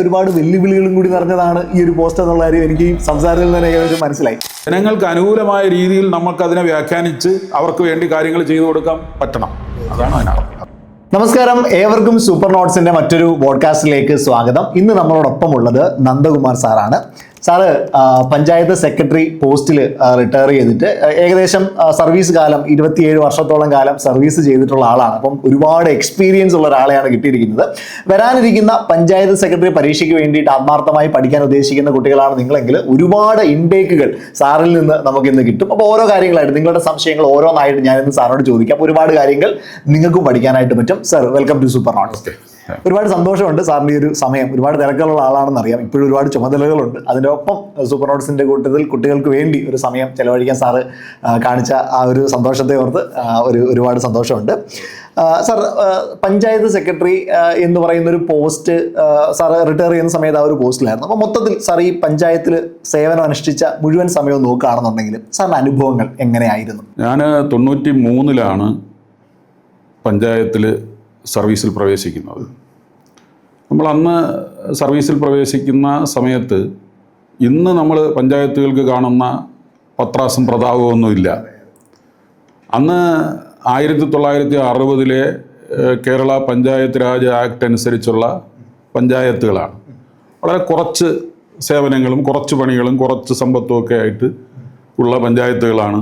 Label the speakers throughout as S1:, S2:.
S1: ഒരുപാട് വെല്ലുവിളികളും കൂടി നിറഞ്ഞതാണ് ഈ ഒരു പോസ്റ്റ് എന്നുള്ള കാര്യം എനിക്ക് ഈ സംസാരത്തിൽ തന്നെ ഏകദേശം മനസ്സിലായി.
S2: ജനങ്ങൾക്ക് അനുകൂലമായ രീതിയിൽ നമുക്കതിനെ വ്യാഖ്യാനിച്ച് അവർക്ക് വേണ്ടി കാര്യങ്ങൾ ചെയ്തു കൊടുക്കാൻ പറ്റണം. അതാണ് അതിനർത്ഥം.
S1: നമസ്കാരം, ഏവർക്കും സൂപ്പർ നോട്ട്സിന്റെ മറ്റൊരു പോഡ്കാസ്റ്റിലേക്ക് സ്വാഗതം. ഇന്ന് നമ്മളോടൊപ്പം ഉള്ളത് നന്ദകുമാർ സാറാണ്. സാറ് പഞ്ചായത്ത് സെക്രട്ടറി പോസ്റ്റിൽ റിട്ടയർ ചെയ്തിട്ട് ഏകദേശം സർവീസ് കാലം 27 വർഷത്തോളം കാലം സർവീസ് ചെയ്തിട്ടുള്ള ആളാണ്. അപ്പം ഒരുപാട് എക്സ്പീരിയൻസ് ഉള്ള ഒരാളെയാണ് കിട്ടിയിരിക്കുന്നത്. വരാനിരിക്കുന്ന പഞ്ചായത്ത് സെക്രട്ടറി പരീക്ഷയ്ക്ക് വേണ്ടിയിട്ട് ആത്മാർത്ഥമായി പഠിക്കാൻ ഉദ്ദേശിക്കുന്ന കുട്ടികളാണ് നിങ്ങളെങ്കിൽ ഒരുപാട് ഇൻടേക്കുകൾ സാറിൽ നിന്ന് നമുക്ക് ഇന്ന് കിട്ടും. അപ്പോൾ ഓരോ കാര്യങ്ങളായിട്ട് നിങ്ങളുടെ സംശയങ്ങൾ ഓരോന്നായിട്ട് ഞാനിന്ന് സാറിനോട് ചോദിക്കാം. ഒരുപാട് കാര്യങ്ങൾ നിങ്ങൾക്കും പഠിക്കാനായിട്ട് പറ്റും. Sir, welcome to super notes. ഒരുപാട് സന്തോഷമുണ്ട് സാറിൻ്റെ ഈ ഒരു സമയം. ഒരുപാട് തിരക്കുള്ള ആളാണെന്ന് അറിയാം. ഇപ്പോഴും ഒരുപാട് ചുമതലകളുണ്ട്. അതിൻ്റെ ഒപ്പം സൂപ്പർ നോട്ട്സിൻ്റെ കൂട്ടത്തിൽ കുട്ടികൾക്ക് വേണ്ടി ഒരു സമയം ചെലവഴിക്കാൻ സാറ് കാണിച്ച ആ ഒരു സന്തോഷത്തെ ഓർത്ത് ഒരുപാട് സന്തോഷമുണ്ട്. സാർ, പഞ്ചായത്ത് സെക്രട്ടറി എന്ന് പറയുന്ന ഒരു പോസ്റ്റ് സാറ് റിട്ടയർ ചെയ്യുന്ന സമയത്ത് ആ ഒരു പോസ്റ്റിലായിരുന്നു. അപ്പോൾ മൊത്തത്തിൽ സാർ ഈ പഞ്ചായത്തിൽ സേവനം അനുഷ്ഠിച്ച മുഴുവൻ സമയവും നോക്കുകയാണെന്നുണ്ടെങ്കിൽ സാറിൻ്റെ അനുഭവങ്ങൾ എങ്ങനെയായിരുന്നു?
S2: ഞാൻ 93-ലാണ് പഞ്ചായത്തിൽ സർവീസിൽ പ്രവേശിക്കുന്നത്. നമ്മൾ അന്ന് സർവീസിൽ പ്രവേശിക്കുന്ന സമയത്ത് ഇന്ന് നമ്മൾ പഞ്ചായത്തുകൾക്ക് കാണുന്ന പത്രാസും പ്രതാപമൊന്നുമില്ല. അന്ന് 1960 കേരള പഞ്ചായത്ത് രാജ് ആക്ട് അനുസരിച്ചുള്ള പഞ്ചായത്തുകളാണ്. വളരെ കുറച്ച് സേവനങ്ങളും കുറച്ച് പണികളും കുറച്ച് സമ്പത്തും ഒക്കെ ആയിട്ട് ഉള്ള പഞ്ചായത്തുകളാണ്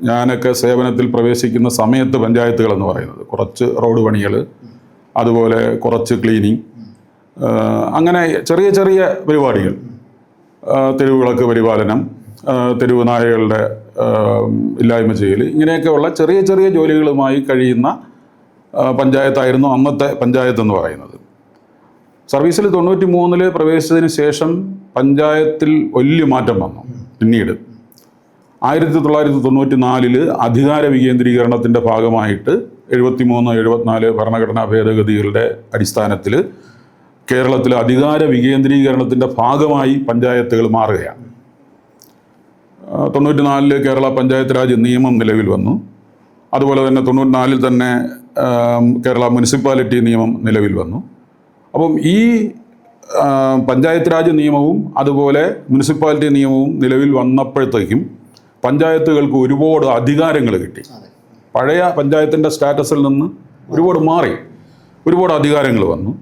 S2: ഞാനൊക്കെ സേവനത്തിൽ പ്രവേശിക്കുന്ന സമയത്ത് പഞ്ചായത്തുകൾ എന്ന് പറയുന്നത്. കുറച്ച് റോഡ് പണികൾ, അതുപോലെ കുറച്ച് ക്ലീനിങ്, അങ്ങനെ ചെറിയ ചെറിയ പരിപാടികൾ, തെരുവ് വിളക്ക് പരിപാലനം, തെരുവ് നായകളുടെ ഇല്ലായ്മ ചെയ്യൽ, ഇങ്ങനെയൊക്കെയുള്ള ചെറിയ ചെറിയ ജോലികളുമായി കഴിയുന്ന പഞ്ചായത്തായിരുന്നു അന്നത്തെ പഞ്ചായത്ത് എന്ന് പറയുന്നത്. സർവീസിൽ 93 പ്രവേശിച്ചതിന് ശേഷം പഞ്ചായത്തിൽ വലിയ മാറ്റം വന്നു. പിന്നീട് 1994 അധികാര വികേന്ദ്രീകരണത്തിൻ്റെ ഭാഗമായിട്ട് 73-74 ഭരണഘടനാ ഭേദഗതികളുടെ അടിസ്ഥാനത്തിൽ കേരളത്തിൽ അധികാര വികേന്ദ്രീകരണത്തിൻ്റെ ഭാഗമായി പഞ്ചായത്തുകൾ മാറുകയാണ്. 94 കേരള പഞ്ചായത്ത് രാജ് നിയമം നിലവിൽ വന്നു. അതുപോലെ തന്നെ 94 തന്നെ കേരള മുനിസിപ്പാലിറ്റി നിയമം നിലവിൽ വന്നു. അപ്പം ഈ പഞ്ചായത്ത് രാജ് നിയമവും അതുപോലെ മുനിസിപ്പാലിറ്റി നിയമവും നിലവിൽ വന്നപ്പോഴത്തേക്കും പഞ്ചായത്തുകൾക്ക് ഒരുപാട് അധികാരങ്ങൾ കിട്ടി. പഴയ പഞ്ചായത്തിൻ്റെ സ്റ്റാറ്റസിൽ നിന്ന് ഒരുപാട് മാറി, ഒരുപാട് അധികാരങ്ങൾ വന്നു,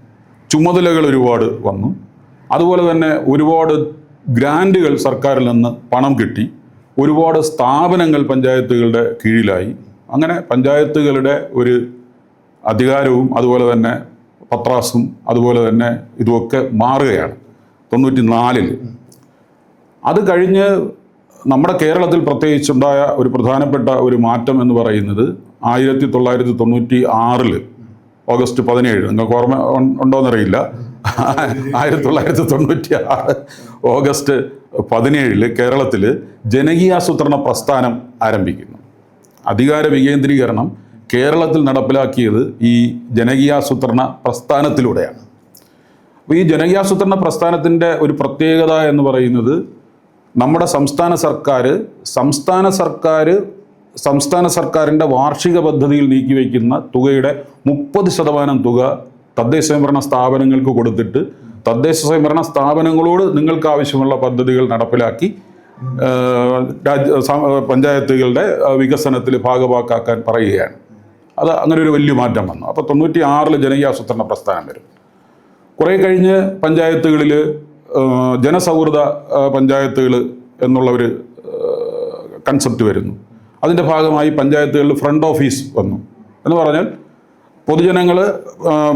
S2: ചുമതലകൾ ഒരുപാട് വന്നു. അതുപോലെ തന്നെ ഒരുപാട് ഗ്രാൻറ്റുകൾ സർക്കാരിൽ നിന്ന് പണം കിട്ടി. ഒരുപാട് സ്ഥാപനങ്ങൾ പഞ്ചായത്തുകളുടെ കീഴിലായി. അങ്ങനെ പഞ്ചായത്തുകളുടെ ഒരു അധികാരവും അതുപോലെ തന്നെ പത്രാസും അതുപോലെ തന്നെ ഇതുമൊക്കെ മാറുകയാണ് 94. അത് കഴിഞ്ഞ് നമ്മുടെ കേരളത്തിൽ പ്രത്യേകിച്ചുണ്ടായ ഒരു പ്രധാനപ്പെട്ട ഒരു മാറ്റം എന്ന് പറയുന്നത് 1996 ഓഗസ്റ്റ് 17, നിങ്ങൾക്ക് ഓർമ്മ ഉണ്ടോയെന്നറിയില്ല, 1996 ഓഗസ്റ്റ് 17 കേരളത്തിൽ ജനകീയാസൂത്രണ പ്രസ്ഥാനം ആരംഭിക്കുന്നു. അധികാര വികേന്ദ്രീകരണം കേരളത്തിൽ നടപ്പിലാക്കിയത് ഈ ജനകീയാസൂത്രണ പ്രസ്ഥാനത്തിലൂടെയാണ്. അപ്പോൾ ഈ ജനകീയാസൂത്രണ പ്രസ്ഥാനത്തിൻ്റെ ഒരു പ്രത്യേകത എന്ന് പറയുന്നത് നമ്മുടെ സംസ്ഥാന സർക്കാരിൻ്റെ വാർഷിക പദ്ധതിയിൽ നീക്കിവെക്കുന്ന തുകയുടെ 30% തുക തദ്ദേശ സ്വയംഭരണ സ്ഥാപനങ്ങൾക്ക് കൊടുത്തിട്ട് തദ്ദേശ സ്വയംഭരണ സ്ഥാപനങ്ങളോട് നിങ്ങൾക്ക് ആവശ്യമുള്ള പദ്ധതികൾ നടപ്പിലാക്കി പഞ്ചായത്തുകളുടെ വികസനത്തിൽ ഭാഗവാക്കാക്കാൻ പറയുകയാണ്. അത് അങ്ങനെ ഒരു വലിയ മാറ്റം വന്നു. അപ്പോൾ 96 ജനകീയാസൂത്രണ പ്രസ്ഥാനം വരും. കുറേ കഴിഞ്ഞ് പഞ്ചായത്തുകളിൽ ജനസൗഹൃദ പഞ്ചായത്തുകൾ എന്നുള്ള ഒരു കൺസെപ്റ്റ് വരുന്നു. അതിൻ്റെ ഭാഗമായി പഞ്ചായത്തുകളിൽ ഫ്രണ്ട് ഓഫീസ് വന്നു. എന്ന് പറഞ്ഞാൽ പൊതുജനങ്ങൾ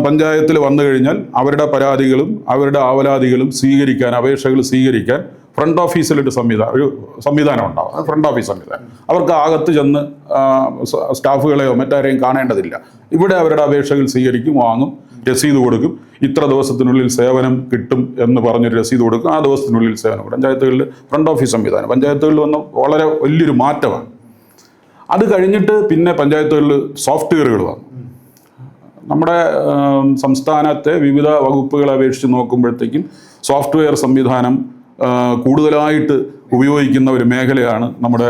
S2: പഞ്ചായത്തിൽ വന്നു കഴിഞ്ഞാൽ അവരുടെ പരാതികളും അവരുടെ ആവലാതികളും സ്വീകരിക്കാൻ, അപേക്ഷകൾ സ്വീകരിക്കാൻ ഫ്രണ്ട് ഓഫീസിലൊരു സംവിധാനം ഉണ്ടാവും. അത് ഫ്രണ്ട് ഓഫീസ് സംവിധാനം. അവർക്ക് അകത്ത് ചെന്ന് സ്റ്റാഫുകളെയോ മറ്റാരെയും കാണേണ്ടതില്ല. ഇവിടെ അവരുടെ അപേക്ഷകൾ സ്വീകരിക്കും, വാങ്ങും, രസീത് കൊടുക്കും. ഇത്ര ദിവസത്തിനുള്ളിൽ സേവനം കിട്ടും എന്ന് പറഞ്ഞൊരു രസീത് കൊടുക്കും. ആ ദിവസത്തിനുള്ളിൽ സേവനം കൊടുക്കും. പഞ്ചായത്തുകളിൽ ഫ്രണ്ട് ഓഫീസ് സംവിധാനം പഞ്ചായത്തുകളിൽ വന്ന വളരെ വലിയൊരു മാറ്റമാണ്. അത് കഴിഞ്ഞിട്ട് പിന്നെ പഞ്ചായത്തുകളിൽ സോഫ്റ്റ്വെയറുകൾ വന്നു. നമ്മുടെ സംസ്ഥാനത്തെ വിവിധ വകുപ്പുകളെ അപേക്ഷിച്ച് നോക്കുമ്പോഴത്തേക്കും സോഫ്റ്റ്വെയർ സംവിധാനം കൂടുതലായിട്ട് ഉപയോഗിക്കുന്ന ഒരു മേഖലയാണ് നമ്മുടെ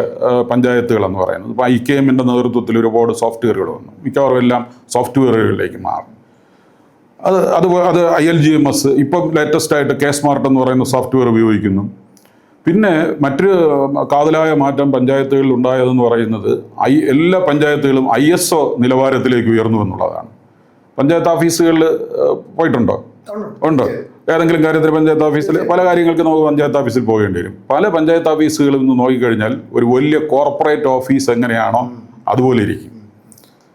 S2: പഞ്ചായത്തുകൾ എന്ന് പറയുന്നത്. ഇപ്പോൾ IKM നേതൃത്വത്തിൽ ഒരുപാട് സോഫ്റ്റ്വെയറുകൾ വന്നു. മിക്കവാറും എല്ലാം സോഫ്റ്റ്വെയറുകളിലേക്ക് മാറും. അത് ILGMS, ഇപ്പം ലേറ്റസ്റ്റ് ആയിട്ട് K-Smart എന്ന് പറയുന്ന സോഫ്റ്റ്വെയർ ഉപയോഗിക്കുന്നു. പിന്നെ മറ്റൊരു കാതലായ മാറ്റം പഞ്ചായത്തുകളിൽ ഉണ്ടായതെന്ന് പറയുന്നത് എല്ലാ പഞ്ചായത്തുകളും ISO നിലവാരത്തിലേക്ക് ഉയർന്നു എന്നുള്ളതാണ്. പഞ്ചായത്ത് ഓഫീസുകളിൽ പോയിട്ടുണ്ടോ? ഉണ്ടോ? ഏതെങ്കിലും കാര്യത്തിൽ പഞ്ചായത്ത് ഓഫീസിൽ പല കാര്യങ്ങൾക്ക് നമുക്ക് പഞ്ചായത്ത് ഓഫീസിൽ പോകേണ്ടി വരും. പല പഞ്ചായത്ത് ഓഫീസുകളിൽ നിന്ന് നോക്കിക്കഴിഞ്ഞാൽ ഒരു വലിയ കോർപ്പറേറ്റ് ഓഫീസ് എങ്ങനെയാണോ അതുപോലെ ഇരിക്കും.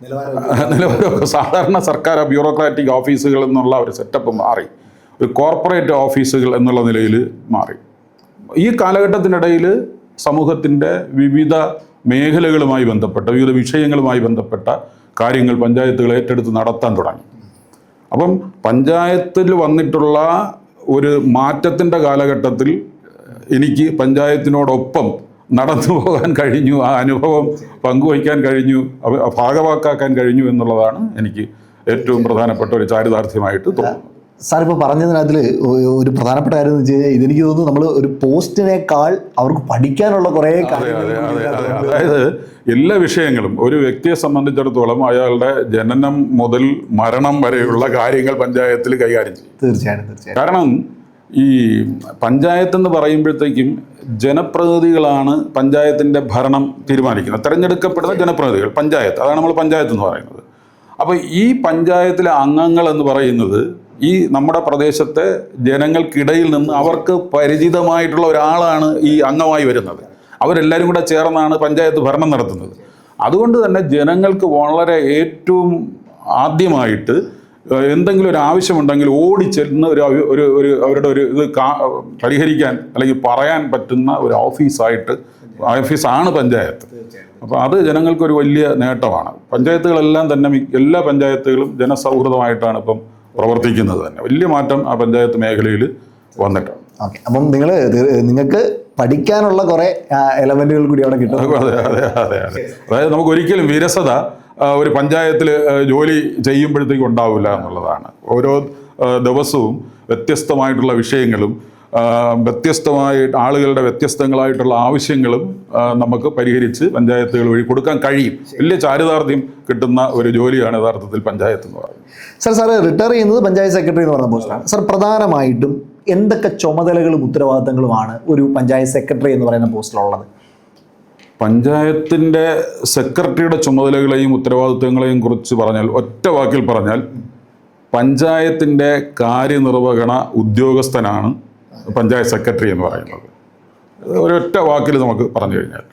S2: നിലവാരം സാധാരണ സർക്കാർ ബ്യൂറോക്രാറ്റിക് ഓഫീസുകൾ എന്നുള്ള ഒരു സെറ്റപ്പ് മാറി ഒരു കോർപ്പറേറ്റ് ഓഫീസുകൾ എന്നുള്ള നിലയിൽ മാറി. ഈ കാലഘട്ടത്തിനിടയിൽ സമൂഹത്തിൻ്റെ വിവിധ മേഖലകളുമായി ബന്ധപ്പെട്ട വിവിധ വിഷയങ്ങളുമായി ബന്ധപ്പെട്ട കാര്യങ്ങൾ പഞ്ചായത്തുകൾ ഏറ്റെടുത്ത് നടത്താൻ തുടങ്ങി. അപ്പം പഞ്ചായത്തിൽ വന്നിട്ടുള്ള ഒരു മാറ്റത്തിൻ്റെ കാലഘട്ടത്തിൽ എനിക്ക് പഞ്ചായത്തിനോടൊപ്പം നടന്നു പോകാൻ കഴിഞ്ഞു, ആ അനുഭവം പങ്കുവയ്ക്കാൻ കഴിഞ്ഞു, ഭാഗവാക്കാക്കാൻ കഴിഞ്ഞു എന്നുള്ളതാണ് എനിക്ക് ഏറ്റവും പ്രധാനപ്പെട്ട ഒരു ചാരിതാർത്ഥ്യമായിട്ട് തോന്നുന്നത്.
S1: സാർ ഇപ്പോൾ പറഞ്ഞതിനകത്തിൽ ഒരു പ്രധാനപ്പെട്ട കാര്യം എന്ന് വെച്ച് കഴിഞ്ഞാൽ ഇതെനിക്ക് തോന്നുന്നു നമ്മൾ ഒരു പോസ്റ്റിനേക്കാൾ അവർക്ക് പഠിക്കാനുള്ള കുറേ കാര്യങ്ങൾ.
S2: അതായത് എല്ലാ വിഷയങ്ങളും ഒരു വ്യക്തിയെ സംബന്ധിച്ചിടത്തോളം അയാളുടെ ജനനം മുതൽ മരണം വരെയുള്ള കാര്യങ്ങൾ പഞ്ചായത്തിൽ കൈകാര്യം ചെയ്യും.
S1: തീർച്ചയായിട്ടും.
S2: കാരണം ഈ പഞ്ചായത്ത് എന്ന് പറയുമ്പോഴത്തേക്കും ജനപ്രതിനിധികളാണ് പഞ്ചായത്തിൻ്റെ ഭരണം തീരുമാനിക്കുന്നത്. തിരഞ്ഞെടുക്കപ്പെടുന്ന ജനപ്രതിനിധികൾ, പഞ്ചായത്ത്, അതാണ് നമ്മൾ പഞ്ചായത്ത് എന്ന് പറയുന്നത്. അപ്പോൾ ഈ പഞ്ചായത്തിലെ അംഗങ്ങൾ എന്ന് പറയുന്നത് ഈ നമ്മുടെ പ്രദേശത്തെ ജനങ്ങൾക്കിടയിൽ നിന്ന് അവർക്ക് പരിചിതമായിട്ടുള്ള ഒരാളാണ് ഈ അംഗമായി വരുന്നത്. അവരെല്ലാവരും കൂടെ ചേർന്നാണ് പഞ്ചായത്ത് ഭരണം നടത്തുന്നത്. അതുകൊണ്ട് തന്നെ ജനങ്ങൾക്ക് വളരെ ഏറ്റവും ആദ്യമായിട്ട് എന്തെങ്കിലും ഒരു ആവശ്യമുണ്ടെങ്കിൽ ഓടിച്ചെന്ന് അവരുടെ ഒരു ഇത് പരിഹരിക്കാൻ അല്ലെങ്കിൽ പറയാൻ പറ്റുന്ന ഒരു ഓഫീസാണ് പഞ്ചായത്ത്. അപ്പോൾ അത് ജനങ്ങൾക്കൊരു വലിയ നേട്ടമാണ്. പഞ്ചായത്തുകളെല്ലാം തന്നെ എല്ലാ പഞ്ചായത്തുകളും ജനസൗഹൃദമായിട്ടാണ് ഇപ്പം പ്രവർത്തിക്കുന്നത്. തന്നെ വലിയ മാറ്റം ആ പഞ്ചായത്ത് മേഖലയിൽ വന്നിട്ടുണ്ട്.
S1: ഓക്കെ, അപ്പം നിങ്ങൾക്ക് പഠിക്കാനുള്ള കുറേ എലമെന്റുകൾ കൂടി അവിടെ കിട്ടും.
S2: അതെ. അതായത് നമുക്ക് ഒരിക്കലും വിരസത ഒരു പഞ്ചായത്തിൽ ജോലി ചെയ്യുമ്പോഴത്തേക്കും ഉണ്ടാവില്ല എന്നുള്ളതാണ്. ഓരോ ദിവസവും വ്യത്യസ്തമായിട്ടുള്ള വിഷയങ്ങളും ആളുകളുടെ വ്യത്യസ്തങ്ങളായിട്ടുള്ള ആവശ്യങ്ങളും നമുക്ക് പരിഹരിച്ച് പഞ്ചായത്തുകൾ വഴി കൊടുക്കാൻ കഴിയും. വലിയ ചാരിതാർത്ഥ്യം കിട്ടുന്ന ഒരു ജോലിയാണ് യഥാർത്ഥത്തിൽ പഞ്ചായത്ത് എന്ന് പറയുന്നത്.
S1: സാറ് റിട്ടയർ ചെയ്യുന്നത് പഞ്ചായത്ത് സെക്രട്ടറി എന്ന് പറയുന്ന പോസ്റ്റാണ്. സാർ, പ്രധാനമായിട്ടും എന്തൊക്കെ ചുമതലകളും ഉത്തരവാദിത്തങ്ങളുമാണ് ഒരു പഞ്ചായത്ത് സെക്രട്ടറി എന്ന് പറയുന്ന പോസ്റ്റിലുള്ളത്?
S2: പഞ്ചായത്തിൻ്റെ സെക്രട്ടറിയുടെ ചുമതലകളെയും ഉത്തരവാദിത്തങ്ങളെയും കുറിച്ച് പറഞ്ഞാൽ, ഒറ്റ വാക്കിൽ പറഞ്ഞാൽ, പഞ്ചായത്തിൻ്റെ കാര്യനിർവഹണ ഉദ്യോഗസ്ഥനാണ് പഞ്ചായത്ത് സെക്രട്ടറി എന്ന് പറയുന്നത്. ഒരൊറ്റ വാക്കിൽ നമുക്ക് പറഞ്ഞു കഴിഞ്ഞാൽ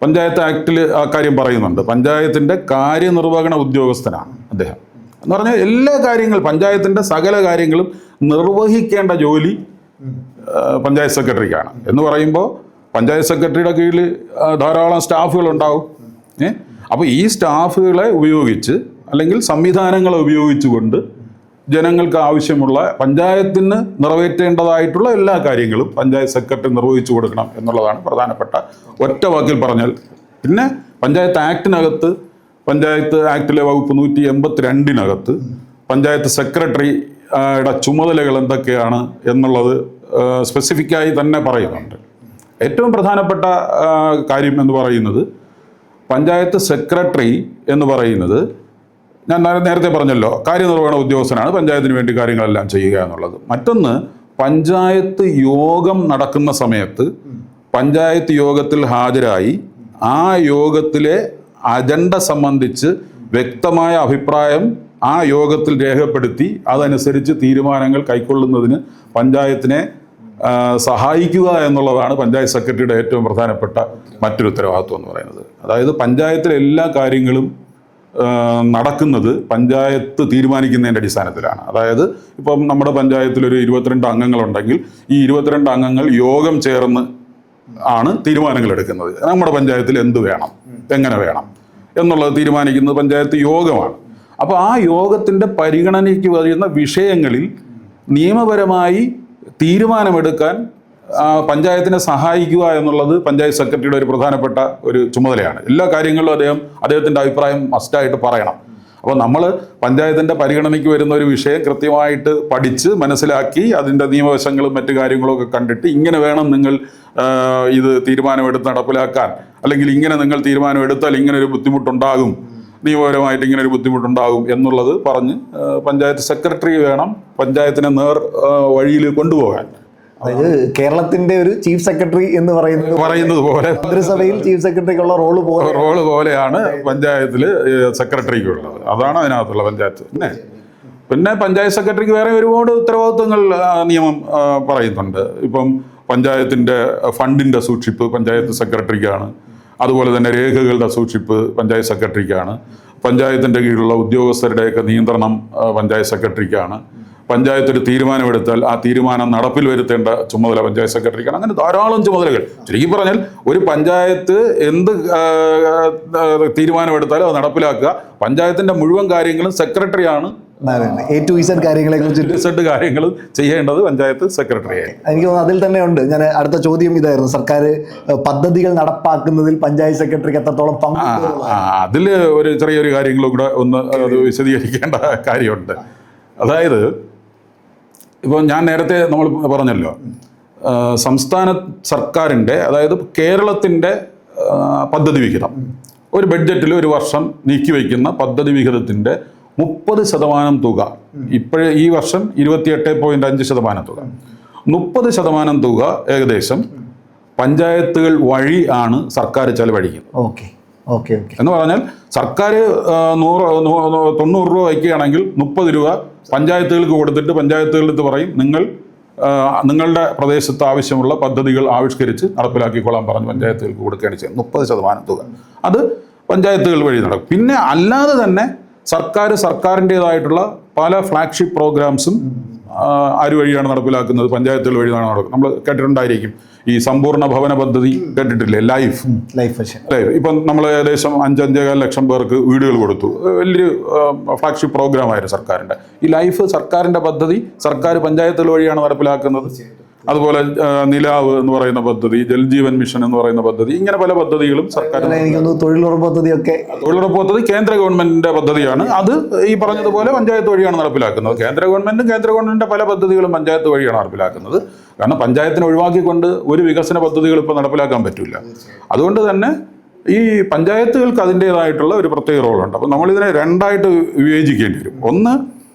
S2: പഞ്ചായത്ത് ആക്ടിൽ ആ കാര്യം പറയുന്നുണ്ട്. പഞ്ചായത്തിൻ്റെ കാര്യനിർവഹണ ഉദ്യോഗസ്ഥനാണ് അദ്ദേഹം എന്ന് പറഞ്ഞാൽ എല്ലാ കാര്യങ്ങളും പഞ്ചായത്തിൻ്റെ സകല കാര്യങ്ങളും നിർവഹിക്കേണ്ട ജോലി പഞ്ചായത്ത് സെക്രട്ടറിക്കാണ്. എന്ന് പറയുമ്പോൾ പഞ്ചായത്ത് സെക്രട്ടറിയുടെ കീഴിൽ ധാരാളം സ്റ്റാഫുകളുണ്ടാവും. അപ്പോൾ ഈ സ്റ്റാഫുകളെ ഉപയോഗിച്ച് അല്ലെങ്കിൽ സംവിധാനങ്ങളെ ഉപയോഗിച്ചുകൊണ്ട് ജനങ്ങൾക്ക് ആവശ്യമുള്ള പഞ്ചായത്തിന് നിറവേറ്റേണ്ടതായിട്ടുള്ള എല്ലാ കാര്യങ്ങളും പഞ്ചായത്ത് സെക്രട്ടറി നിർവഹിച്ചു കൊടുക്കണം എന്നുള്ളതാണ് പ്രധാനപ്പെട്ട, ഒറ്റ വാക്കിൽ പറഞ്ഞാൽ. പിന്നെ പഞ്ചായത്ത് ആക്ടിനകത്ത്, പഞ്ചായത്ത് ആക്ടിലെ വകുപ്പ് 182 പഞ്ചായത്ത് സെക്രട്ടറിയുടെ ചുമതലകൾ എന്തൊക്കെയാണ് എന്നുള്ളത് സ്പെസിഫിക്കായി തന്നെ പറയുന്നുണ്ട്. ഏറ്റവും പ്രധാനപ്പെട്ട കാര്യം എന്ന് പറയുന്നത് പഞ്ചായത്ത് സെക്രട്ടറി എന്ന് പറയുന്നത്, ഞാൻ നേരത്തെ പറഞ്ഞല്ലോ, കാര്യനിർവഹണ ഉദ്യോഗസ്ഥനാണ്, പഞ്ചായത്തിന് വേണ്ടി കാര്യങ്ങളെല്ലാം ചെയ്യുക എന്നുള്ളത്. മറ്റൊന്ന്, പഞ്ചായത്ത് യോഗം നടക്കുന്ന സമയത്ത് പഞ്ചായത്ത് യോഗത്തിൽ ഹാജരായി ആ യോഗത്തിലെ അജണ്ട സംബന്ധിച്ച് വ്യക്തമായ അഭിപ്രായം ആ യോഗത്തിൽ രേഖപ്പെടുത്തി അതനുസരിച്ച് തീരുമാനങ്ങൾ കൈക്കൊള്ളുന്നതിന് പഞ്ചായത്തിനെ സഹായിക്കുക എന്നുള്ളതാണ് പഞ്ചായത്ത് സെക്രട്ടറിയുടെ ഏറ്റവും പ്രധാനപ്പെട്ട മറ്റൊരു ഉത്തരവാദിത്വം എന്ന് പറയുന്നത്. അതായത് പഞ്ചായത്തിലെ എല്ലാ കാര്യങ്ങളും നടക്കുന്നത് പഞ്ചായത്ത് തീരുമാനിക്കുന്നതിൻ്റെ അടിസ്ഥാനത്തിലാണ്. അതായത് ഇപ്പം നമ്മുടെ പഞ്ചായത്തിലൊരു 22 അംഗങ്ങളുണ്ടെങ്കിൽ ഈ 22 അംഗങ്ങൾ യോഗം ചേർന്ന് ആണ് തീരുമാനങ്ങൾ എടുക്കുന്നത്. നമ്മുടെ പഞ്ചായത്തിൽ എന്ത് വേണം, എങ്ങനെ വേണം എന്നുള്ളത് തീരുമാനിക്കുന്നത് പഞ്ചായത്ത് യോഗമാണ്. അപ്പോൾ ആ യോഗത്തിൻ്റെ പരിഗണനയ്ക്ക് വരുന്ന വിഷയങ്ങളിൽ നിയമപരമായി തീരുമാനമെടുക്കാൻ പഞ്ചായത്തിനെ സഹായിക്കുക എന്നുള്ളത് പഞ്ചായത്ത് സെക്രട്ടറിയുടെ ഒരു പ്രധാനപ്പെട്ട ഒരു ചുമതലയാണ്. എല്ലാ കാര്യങ്ങളിലും അദ്ദേഹത്തിൻ്റെ അഭിപ്രായം മസ്റ്റായിട്ട് പറയണം. അപ്പോൾ നമ്മൾ പഞ്ചായത്തിൻ്റെ പരിഗണനയ്ക്ക് വരുന്ന ഒരു വിഷയം കൃത്യമായിട്ട് പഠിച്ച് മനസ്സിലാക്കി അതിൻ്റെ നിയമവശങ്ങളും മറ്റു കാര്യങ്ങളും ഒക്കെ കണ്ടിട്ട് ഇങ്ങനെ വേണം നിങ്ങൾ ഇത് തീരുമാനമെടുത്ത് നടപ്പിലാക്കാൻ, അല്ലെങ്കിൽ ഇങ്ങനെ നിങ്ങൾ തീരുമാനമെടുത്താൽ ഇങ്ങനെ ഒരു ബുദ്ധിമുട്ടുണ്ടാകും നിയമപരമായിട്ട് ഇങ്ങനെ ഒരു ബുദ്ധിമുട്ടുണ്ടാകും എന്നുള്ളത് പറഞ്ഞ് പഞ്ചായത്ത് സെക്രട്ടറി വേണം പഞ്ചായത്തിനെ വഴിയിൽ കൊണ്ടുപോകാൻ.
S1: അതായത് കേരളത്തിന്റെ ഒരു ചീഫ് സെക്രട്ടറി എന്ന് പറയുന്നത്
S2: പോലെ
S1: മന്ത്രിസഭയിൽ ചീഫ് സെക്രട്ടറിക്കുള്ള റോള്
S2: പോലെയാണ് പഞ്ചായത്തിൽ സെക്രട്ടറിക്കുള്ളത്. അതാണ് അതിനകത്തുള്ള പഞ്ചായത്ത്. പിന്നെ പഞ്ചായത്ത് സെക്രട്ടറിക്ക് വേറെ ഒരുപാട് ഉത്തരവാദിത്വങ്ങൾ നിയമം പറയുന്നുണ്ട്. ഇപ്പം പഞ്ചായത്തിൻ്റെ ഫണ്ടിൻ്റെ സൂക്ഷിപ്പ് പഞ്ചായത്ത് സെക്രട്ടറിക്കാണ്. അതുപോലെ തന്നെ രേഖകളുടെ സൂക്ഷിപ്പ് പഞ്ചായത്ത് സെക്രട്ടറിക്കാണ്. പഞ്ചായത്തിൻ്റെ കീഴിലുള്ള ഉദ്യോഗസ്ഥരുടെയൊക്കെ നിയന്ത്രണം പഞ്ചായത്ത് സെക്രട്ടറിക്കാണ്. പഞ്ചായത്ത് ഒരു തീരുമാനമെടുത്താൽ ആ തീരുമാനം നടപ്പിൽ വരുത്തേണ്ട ചുമതല പഞ്ചായത്ത് സെക്രട്ടറിക്കാണ്. അങ്ങനെ ധാരാളം ചുമതലകൾ. ചുരുക്കി പറഞ്ഞാൽ ഒരു പഞ്ചായത്ത് എന്ത് തീരുമാനമെടുത്താലും അത് നടപ്പിലാക്കുക. പഞ്ചായത്തിൻ്റെ മുഴുവൻ കാര്യങ്ങളും സെക്രട്ടറിയാണ്. കാര്യങ്ങൾ ചെയ്യേണ്ടത് പഞ്ചായത്ത് സെക്രട്ടറിയായി.
S1: എനിക്ക് തോന്നുന്നു അതിൽ തന്നെ ഉണ്ട്. ഞാൻ അടുത്ത ചോദ്യം ഇതായിരുന്നു, സർക്കാർ പദ്ധതികൾ നടപ്പാക്കുന്നതിൽ പഞ്ചായത്ത് സെക്രട്ടറിക്ക് എത്രത്തോളം പങ്ക്?
S2: അതിൽ ഒരു ചെറിയൊരു കാര്യങ്ങളും കൂടെ ഒന്ന് അത് വിശദീകരിക്കേണ്ട കാര്യമുണ്ട്. അതായത് ഇപ്പോൾ ഞാൻ നേരത്തെ നമ്മൾ പറഞ്ഞല്ലോ, സംസ്ഥാന സർക്കാരിൻ്റെ, അതായത് കേരളത്തിൻ്റെ പദ്ധതി വിഹിതം, ഒരു ബഡ്ജറ്റിൽ ഒരു വർഷം നീക്കിവെക്കുന്ന പദ്ധതി വിഹിതത്തിൻ്റെ 30% തുക, ഇപ്പോഴേ ഈ വർഷം 28.5% തുക, 30% തുക ഏകദേശം പഞ്ചായത്തുകൾ വഴി ആണ് സർക്കാർ ചെലവഴിക്കുന്നത്. എന്ന് പറഞ്ഞാൽ സർക്കാർ 90 രൂപ വയ്ക്കുകയാണെങ്കിൽ 30 രൂപ പഞ്ചായത്തുകൾക്ക് കൊടുത്തിട്ട് പഞ്ചായത്തുകൾക്ക് പറയും നിങ്ങളുടെ പ്രദേശത്ത് ആവശ്യമുള്ള പദ്ധതികൾ ആവിഷ്കരിച്ച് നടപ്പിലാക്കിക്കൊള്ളാൻ പറഞ്ഞ് പഞ്ചായത്തുകൾക്ക് കൊടുക്കുകയാണ് ചെയ്യുന്നത്. 30% തുക അത് പഞ്ചായത്തുകൾ വഴി നടക്കും. പിന്നെ അല്ലാതെ തന്നെ സർക്കാരിൻ്റെതായിട്ടുള്ള പല ഫ്ലാഗ്ഷിപ്പ് പ്രോഗ്രാംസും ആര് വഴിയാണ് നടപ്പിലാക്കുന്നത്? പഞ്ചായത്തുകൾ വഴിയാണ് നടക്കുന്നത്. നമ്മൾ കേട്ടിട്ടുണ്ടായിരിക്കും ഈ സമ്പൂർണ്ണ ഭവന പദ്ധതി, കേട്ടിട്ടില്ലേ? ലൈഫ് ഇപ്പം നമ്മൾ ഏകദേശം 5-5.5 ലക്ഷം പേർക്ക് വീടുകൾ കൊടുത്തു. വലിയൊരു ഫ്ലാഗ്ഷിപ്പ് പ്രോഗ്രാമായിരുന്നു സർക്കാരിൻ്റെ. ഈ ലൈഫ് സർക്കാരിൻ്റെ പദ്ധതി സർക്കാർ പഞ്ചായത്തുകൾ വഴിയാണ് നടപ്പിലാക്കുന്നത്. അതുപോലെ നിലാവ് എന്ന് പറയുന്ന പദ്ധതി, ജൽജീവൻ മിഷൻ എന്ന് പറയുന്ന പദ്ധതി, ഇങ്ങനെ പല പദ്ധതികളും സർക്കാർ.
S1: തൊഴിലുറപ്പ്
S2: പദ്ധതി കേന്ദ്ര ഗവൺമെന്റിന്റെ പദ്ധതിയാണ്. അത് ഈ പറഞ്ഞതുപോലെ പഞ്ചായത്ത് വഴിയാണ് നടപ്പിലാക്കുന്നത്. കേന്ദ്ര ഗവൺമെന്റിന്റെ പല പദ്ധതികളും പഞ്ചായത്ത് വഴിയാണ് നടപ്പിലാക്കുന്നത്. കാരണം പഞ്ചായത്തിനെ ഒഴിവാക്കിക്കൊണ്ട് ഒരു വികസന പദ്ധതികൾ ഇപ്പോൾ നടപ്പിലാക്കാൻ പറ്റില്ല. അതുകൊണ്ട് തന്നെ ഈ പഞ്ചായത്തുകൾക്ക് അതിൻ്റെതായിട്ടുള്ള ഒരു പ്രത്യേക റോളുണ്ട്. അപ്പോൾ നമ്മളിതിനെ രണ്ടായിട്ട് വിവേചിക്കേണ്ടി വരും. ഒന്ന്,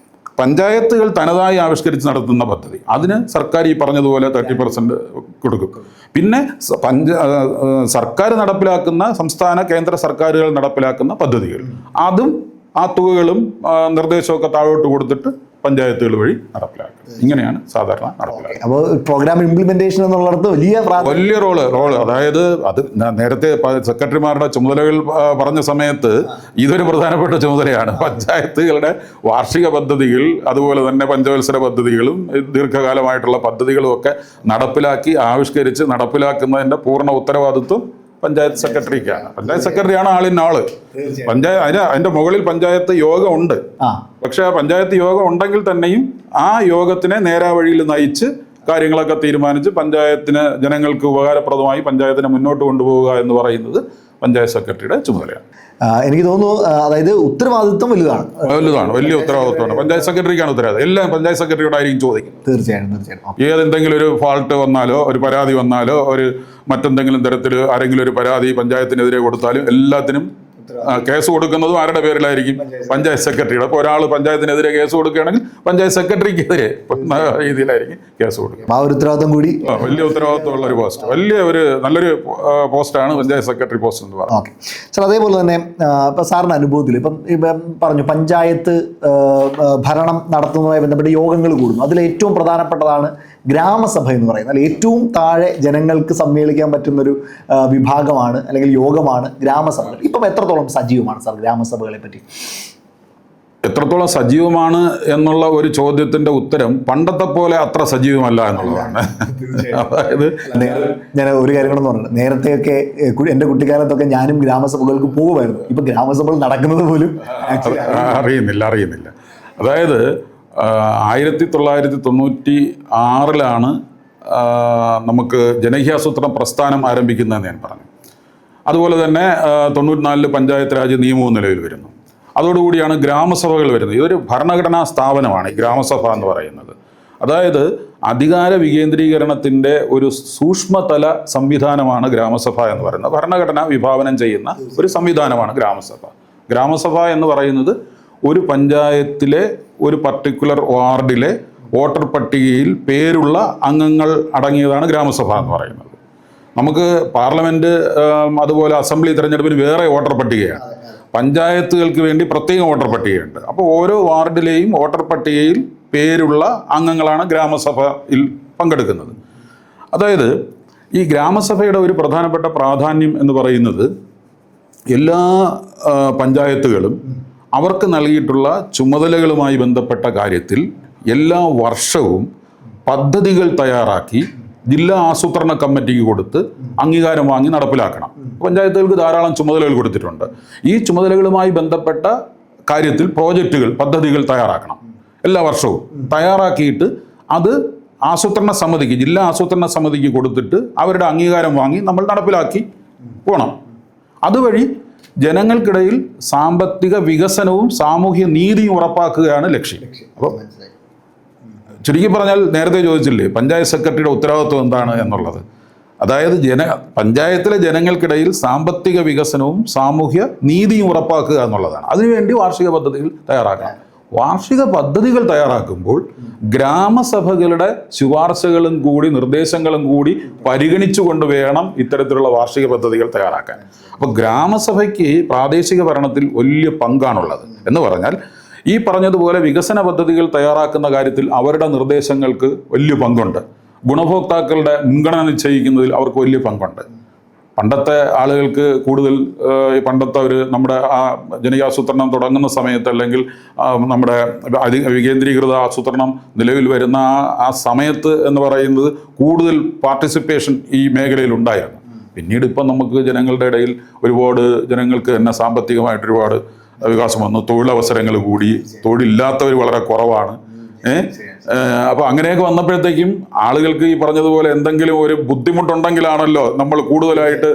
S2: പഞ്ചായത്തുകൾ തനതായി ആവിഷ്കരിച്ച് നടത്തുന്ന പദ്ധതി, അതിന് സർക്കാർ ഈ പറഞ്ഞതുപോലെ 30% കൊടുക്കും. പിന്നെ സർക്കാർ നടപ്പിലാക്കുന്ന, സംസ്ഥാന കേന്ദ്ര സർക്കാരുകൾ നടപ്പിലാക്കുന്ന പദ്ധതികൾ, അതും ആ തുകകളും നിർദ്ദേശമൊക്കെ താഴോട്ട് കൊടുത്തിട്ട് പഞ്ചായത്തുകൾ വഴി നടപ്പിലാക്കുക. ഇങ്ങനെയാണ് സാധാരണ നടപ്പിലാക്കുക.
S1: അപ്പോൾ പ്രോഗ്രാം ഇംപ്ലിമെന്റേഷൻ എന്നുള്ളിടത്ത് വലിയ
S2: റോള്. അതായത് അത് നേരത്തെ സെക്രട്ടറിമാരുടെ ചുമതലകൾ പറഞ്ഞ സമയത്ത് ഇതൊരു പ്രധാനപ്പെട്ട ചുമതലയാണ്. പഞ്ചായത്തുകളുടെ വാർഷിക പദ്ധതികൾ, അതുപോലെ തന്നെ പഞ്ചവത്സര പദ്ധതികളും ദീർഘകാലമായിട്ടുള്ള പദ്ധതികളും ഒക്കെ നടപ്പിലാക്കി ആവിഷ്കരിച്ച് നടപ്പിലാക്കുന്നതിൻ്റെ പൂർണ്ണ ഉത്തരവാദിത്വം പഞ്ചായത്ത് സെക്രട്ടറിക്കാണ്. പഞ്ചായത്ത് സെക്രട്ടറിയാണ് ആളിനാള്. അതിന്റെ മുകളിൽ പഞ്ചായത്ത് യോഗം ഉണ്ട്. പക്ഷെ ആ പഞ്ചായത്ത് യോഗം ഉണ്ടെങ്കിൽ തന്നെയും ആ യോഗത്തിനെ നേരാവഴിയിൽ നയിച്ച് കാര്യങ്ങളൊക്കെ തീരുമാനിച്ച് പഞ്ചായത്തിന്, ജനങ്ങൾക്ക് ഉപകാരപ്രദമായി പഞ്ചായത്തിനെ മുന്നോട്ട് കൊണ്ടുപോവുക എന്ന് പറയുന്നത് പഞ്ചായത്ത് സെക്രട്ടറിയുടെ ചുമതലയാണ്.
S1: എനിക്ക് തോന്നുന്നു, അതായത് ഉത്തരവാദിത്വം വലുതാണ്.
S2: വലിയ ഉത്തരവാദിത്വമാണ്. പഞ്ചായത്ത് സെക്രട്ടറിക്കാണ് ഉത്തരവാദിത്വം. എല്ലാം പഞ്ചായത്ത് സെക്രട്ടറിയോട് ആയിരിക്കും ചോദിക്കും.
S1: തീർച്ചയായിട്ടും.
S2: ഏതെന്തെങ്കിലും ഒരു ഫാൾട്ട് വന്നാലോ, ഒരു പരാതി വന്നാലോ, മറ്റെന്തെങ്കിലും തരത്തിൽ ആരെങ്കിലും ഒരു പരാതി പഞ്ചായത്തിനെതിരെ കൊടുത്താലും എല്ലാത്തിനും കേസ് കൊടുക്കുന്നതും ആരുടെ പേരിലായിരിക്കും? പഞ്ചായത്ത് സെക്രട്ടറിയുടെ. അപ്പോൾ ഒരാൾ പഞ്ചായത്തിനെതിരെ കേസ് കൊടുക്കുകയാണെങ്കിൽ പഞ്ചായത്ത് സെക്രട്ടറിക്കെതിരെ രീതിയിലായിരിക്കും കേസ് കൊടുക്കുക.
S1: ആ ഒരു ഉത്തരവാദിത്വം കൂടി,
S2: വലിയ ഉത്തരവാദിത്വമുള്ള ഒരു പോസ്റ്റ്, നല്ലൊരു പോസ്റ്റാണ് പഞ്ചായത്ത് സെക്രട്ടറി പോസ്റ്റ് എന്ന് പറയുന്നത്.
S1: ഓക്കെ സാർ, അതേപോലെ തന്നെ ഇപ്പം സാറിൻ്റെ അനുഭവത്തിൽ ഇപ്പം പറഞ്ഞു പഞ്ചായത്ത് ഭരണം നടത്തുന്നതുമായി ബന്ധപ്പെട്ട് യോഗങ്ങൾ കൂടുന്നു. അതിൽ ഏറ്റവും പ്രധാനപ്പെട്ടതാണ് ഗ്രാമസഭ എന്ന് പറയുന്നത്. അല്ലെങ്കിൽ ഏറ്റവും താഴെ ജനങ്ങൾക്ക് സമ്മേളിക്കാൻ പറ്റുന്നൊരു വിഭാഗമാണ് അല്ലെങ്കിൽ യോഗമാണ് ഗ്രാമസഭകൾ. ഇപ്പം എത്രത്തോളം സജീവമാണ് സാർ ഗ്രാമസഭകളെ പറ്റി?
S2: എത്രത്തോളം സജീവമാണ് എന്നുള്ള ഒരു ചോദ്യത്തിന്റെ ഉത്തരം പണ്ടത്തെ പോലെ അത്ര സജീവമല്ല എന്നുള്ളതാണ്. അതായത്
S1: ഞാൻ ഒരു കാര്യം കൂടെ പറഞ്ഞു, നേരത്തെയൊക്കെ എൻ്റെ കുട്ടിക്കാലത്തൊക്കെ ഞാനും ഗ്രാമസഭകൾക്ക് പോകുമായിരുന്നു. ഇപ്പൊ ഗ്രാമസഭകൾ നടക്കുന്നത് പോലും
S2: അറിയുന്നില്ല. അതായത് 1996 നമുക്ക് ജനകീയാസൂത്രണ പ്രസ്ഥാനം ആരംഭിക്കുന്നതെന്ന് ഞാൻ പറഞ്ഞു. അതുപോലെ തന്നെ 94 പഞ്ചായത്ത് രാജ് നിയമവും നിലവിൽ വരുന്നു. അതോടുകൂടിയാണ് ഗ്രാമസഭകൾ വരുന്നത്. ഇതൊരു ഭരണഘടനാ സ്ഥാപനമാണ് ഈ ഗ്രാമസഭ എന്ന് പറയുന്നത്. അതായത് അധികാര വികേന്ദ്രീകരണത്തിൻ്റെ ഒരു സൂക്ഷ്മതല സംവിധാനമാണ് ഗ്രാമസഭ എന്ന് പറയുന്നത്. ഭരണഘടന വിഭാവനം ചെയ്യുന്ന ഒരു സംവിധാനമാണ് ഗ്രാമസഭ. ഗ്രാമസഭ എന്ന് പറയുന്നത് ഒരു പഞ്ചായത്തിലെ ഒരു പർട്ടിക്കുലർ വാർഡിലെ വോട്ടർ പട്ടികയിൽ പേരുള്ള അംഗങ്ങൾ അടങ്ങിയതാണ് ഗ്രാമസഭ എന്ന് പറയുന്നത്. നമുക്ക് പാർലമെൻറ്റ് അതുപോലെ അസംബ്ലി തിരഞ്ഞെടുപ്പിന് വേറെ വോട്ടർ പട്ടികയാണ്, പഞ്ചായത്തുകൾക്ക് വേണ്ടി പ്രത്യേക വോട്ടർ പട്ടികയുണ്ട്. അപ്പോൾ ഓരോ വാർഡിലെയും വോട്ടർ പട്ടികയിൽ പേരുള്ള അംഗങ്ങളാണ് ഗ്രാമസഭയിൽ പങ്കെടുക്കുന്നത്. അതായത് ഈ ഗ്രാമസഭയുടെ ഒരു പ്രധാനപ്പെട്ട പ്രാധാന്യം എന്ന് പറയുന്നത് എല്ലാ പഞ്ചായത്തുകളും അവർക്ക് നൽകിയിട്ടുള്ള ചുമതലകളുമായി ബന്ധപ്പെട്ട കാര്യത്തിൽ എല്ലാ വർഷവും പദ്ധതികൾ തയ്യാറാക്കി ജില്ലാ ആസൂത്രണ കമ്മിറ്റിക്ക് കൊടുത്ത് അംഗീകാരം വാങ്ങി നടപ്പിലാക്കണം. പഞ്ചായത്തുകൾക്ക് ധാരാളം ചുമതലകൾ കൊടുത്തിട്ടുണ്ട്. ഈ ചുമതലകളുമായി ബന്ധപ്പെട്ട കാര്യത്തിൽ പ്രോജക്റ്റുകൾ, പദ്ധതികൾ തയ്യാറാക്കണം. എല്ലാ വർഷവും തയ്യാറാക്കിയിട്ട് അത് ആസൂത്രണ സമിതിക്ക്, ജില്ലാ ആസൂത്രണ സമിതിക്ക് കൊടുത്തിട്ട് അവരുടെ അംഗീകാരം വാങ്ങി നമ്മൾ നടപ്പിലാക്കി പോകണം. അതുവഴി ജനങ്ങൾക്കിടയിൽ സാമ്പത്തിക വികസനവും സാമൂഹ്യ നീതിയും ഉറപ്പാക്കുകയാണ് ലക്ഷ്യം. അപ്പോൾ ചുരുക്കി പറഞ്ഞാൽ, നേരത്തെ ചോദിച്ചില്ലേ പഞ്ചായത്ത് സെക്രട്ടറിയുടെ ഉത്തരവാദിത്വം എന്താണ് എന്നുള്ളത്. അതായത് പഞ്ചായത്തിലെ ജനങ്ങൾക്കിടയിൽ സാമ്പത്തിക വികസനവും സാമൂഹ്യ നീതിയും ഉറപ്പാക്കുക എന്നുള്ളതാണ്. അതിനുവേണ്ടി വാർഷിക പദ്ധതികൾ തയ്യാറാക്കണം. വാർഷിക പദ്ധതികൾ തയ്യാറാക്കുമ്പോൾ ഗ്രാമസഭകളുടെ ശുപാർശകളും കൂടി നിർദ്ദേശങ്ങളും കൂടി പരിഗണിച്ചുകൊണ്ട് വേണം ഇത്തരത്തിലുള്ള വാർഷിക പദ്ധതികൾ തയ്യാറാക്കാൻ. അപ്പോൾ ഗ്രാമസഭയ്ക്ക് പ്രാദേശിക ഭരണത്തിൽ വലിയ പങ്കാണുള്ളത്. എന്ന് പറഞ്ഞാൽ ഈ പറഞ്ഞതുപോലെ വികസന പദ്ധതികൾ തയ്യാറാക്കുന്ന കാര്യത്തിൽ അവരുടെ നിർദ്ദേശങ്ങൾക്ക് വലിയ പങ്കുണ്ട്. ഗുണഭോക്താക്കളുടെ മുൻഗണന നിശ്ചയിക്കുന്നതിൽ അവർക്ക് വലിയ പങ്കുണ്ട്. പണ്ടത്തെ ആളുകൾക്ക് കൂടുതൽ പണ്ടത്തെ നമ്മുടെ ആ ജനകീയാസൂത്രണം തുടങ്ങുന്ന സമയത്ത്, അല്ലെങ്കിൽ നമ്മുടെ വികേന്ദ്രീകൃത ആസൂത്രണം നിലവിൽ വരുന്ന ആ സമയത്ത് എന്ന് പറയുന്നത് കൂടുതൽ പാർട്ടിസിപ്പേഷൻ ഈ മേഖലയിൽ ഉണ്ടായിരുന്നു. പിന്നീട് ഇപ്പം നമുക്ക് ജനങ്ങളുടെ ഇടയിൽ ഒരുപാട് ജനങ്ങൾക്ക് തന്നെ സാമ്പത്തികമായിട്ട് ഒരുപാട് വികാസം വന്നു, തൊഴിലവസരങ്ങൾ കൂടി, തൊഴിലില്ലാത്തവർ വളരെ കുറവാണ്. അപ്പോൾ അങ്ങനെയൊക്കെ വന്നപ്പോഴത്തേക്കും ആളുകൾക്ക് ഈ പറഞ്ഞതുപോലെ എന്തെങ്കിലും ഒരു ബുദ്ധിമുട്ടുണ്ടെങ്കിലാണല്ലോ നമ്മൾ കൂടുതലായിട്ട്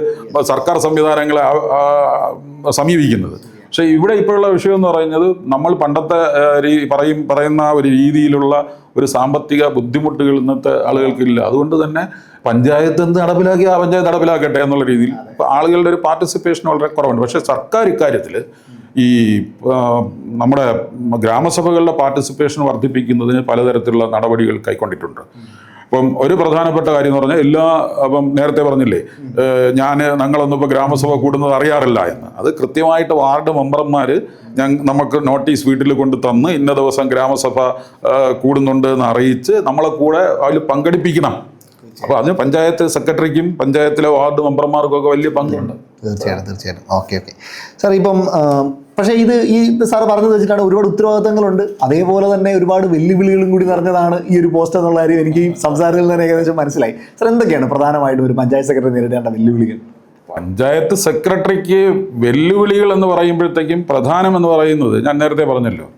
S2: സർക്കാർ സംവിധാനങ്ങളെ സമീപിക്കുന്നത്. പക്ഷേ ഇവിടെ ഇപ്പോഴുള്ള വിഷയം എന്ന് പറയുന്നത്, നമ്മൾ പണ്ടത്തെ പറയുന്ന ഒരു രീതിയിലുള്ള ഒരു സാമ്പത്തിക ബുദ്ധിമുട്ടുകൾ ഇന്നത്തെ ആളുകൾക്കില്ല. അതുകൊണ്ട് തന്നെ പഞ്ചായത്ത് എന്ത് നടപ്പിലാക്കി ആ പഞ്ചായത്ത് നടപ്പിലാക്കട്ടെ എന്നുള്ള രീതിയിൽ ഇപ്പോൾ ആളുകളുടെ ഒരു പാർട്ടിസിപ്പേഷൻ വളരെ കുറവുണ്ട്. പക്ഷേ സർക്കാർ ഇക്കാര്യത്തിൽ ഈ നമ്മുടെ ഗ്രാമസഭകളുടെ പാർട്ടിസിപ്പേഷൻ വർദ്ധിപ്പിക്കുന്നതിന് പലതരത്തിലുള്ള നടപടികൾ കൈക്കൊണ്ടിട്ടുണ്ട്. ഇപ്പം ഒരു പ്രധാനപ്പെട്ട കാര്യം എന്ന് പറഞ്ഞാൽ അപ്പം നേരത്തെ പറഞ്ഞില്ലേ ഞങ്ങളൊന്നും ഇപ്പോൾ ഗ്രാമസഭ കൂടുന്നത് അറിയാറില്ല എന്ന്. അത് കൃത്യമായിട്ട് വാർഡ് മെമ്പർമാർ നമുക്ക് നോട്ടീസ് വീട്ടിൽ കൊണ്ട് തന്ന് ഇന്ന ദിവസം ഗ്രാമസഭ കൂടുന്നുണ്ട് എന്ന് അറിയിച്ച് നമ്മളെ കൂടെ അതിൽ പങ്കെടുപ്പിക്കണം. അപ്പോൾ അതിന് പഞ്ചായത്ത് സെക്രട്ടറിക്കും പഞ്ചായത്തിലെ വാർഡ് മെമ്പർമാർക്കും ഒക്കെ വലിയ പങ്കുണ്ട്.
S1: തീർച്ചയായിട്ടും. ഓക്കെ സാർ, ഇപ്പം പക്ഷേ ഈ സാറ് പറഞ്ഞത് വെച്ചിട്ടാണ് ഒരുപാട് ഉത്തരവാദിത്തങ്ങളുണ്ട്, അതേപോലെ തന്നെ ഒരുപാട് വെല്ലുവിളികളും കൂടി നിറഞ്ഞതാണ് ഈ ഒരു പോസ്റ്റ് എന്നുള്ള കാര്യം എനിക്ക് ഈ സംസാരത്തിൽ തന്നെ ഏകദേശം മനസ്സിലായി. സാർ, എന്തൊക്കെയാണ് പ്രധാനമായിട്ടും ഒരു പഞ്ചായത്ത് സെക്രട്ടറി നേരിടേണ്ട വെല്ലുവിളികൾ?
S2: പഞ്ചായത്ത് സെക്രട്ടറിക്ക് വെല്ലുവിളികൾ എന്ന് പറയുമ്പോഴത്തേക്കും പ്രധാനം എന്ന് പറയുന്നത്, ഞാൻ നേരത്തെ പറഞ്ഞല്ലോ,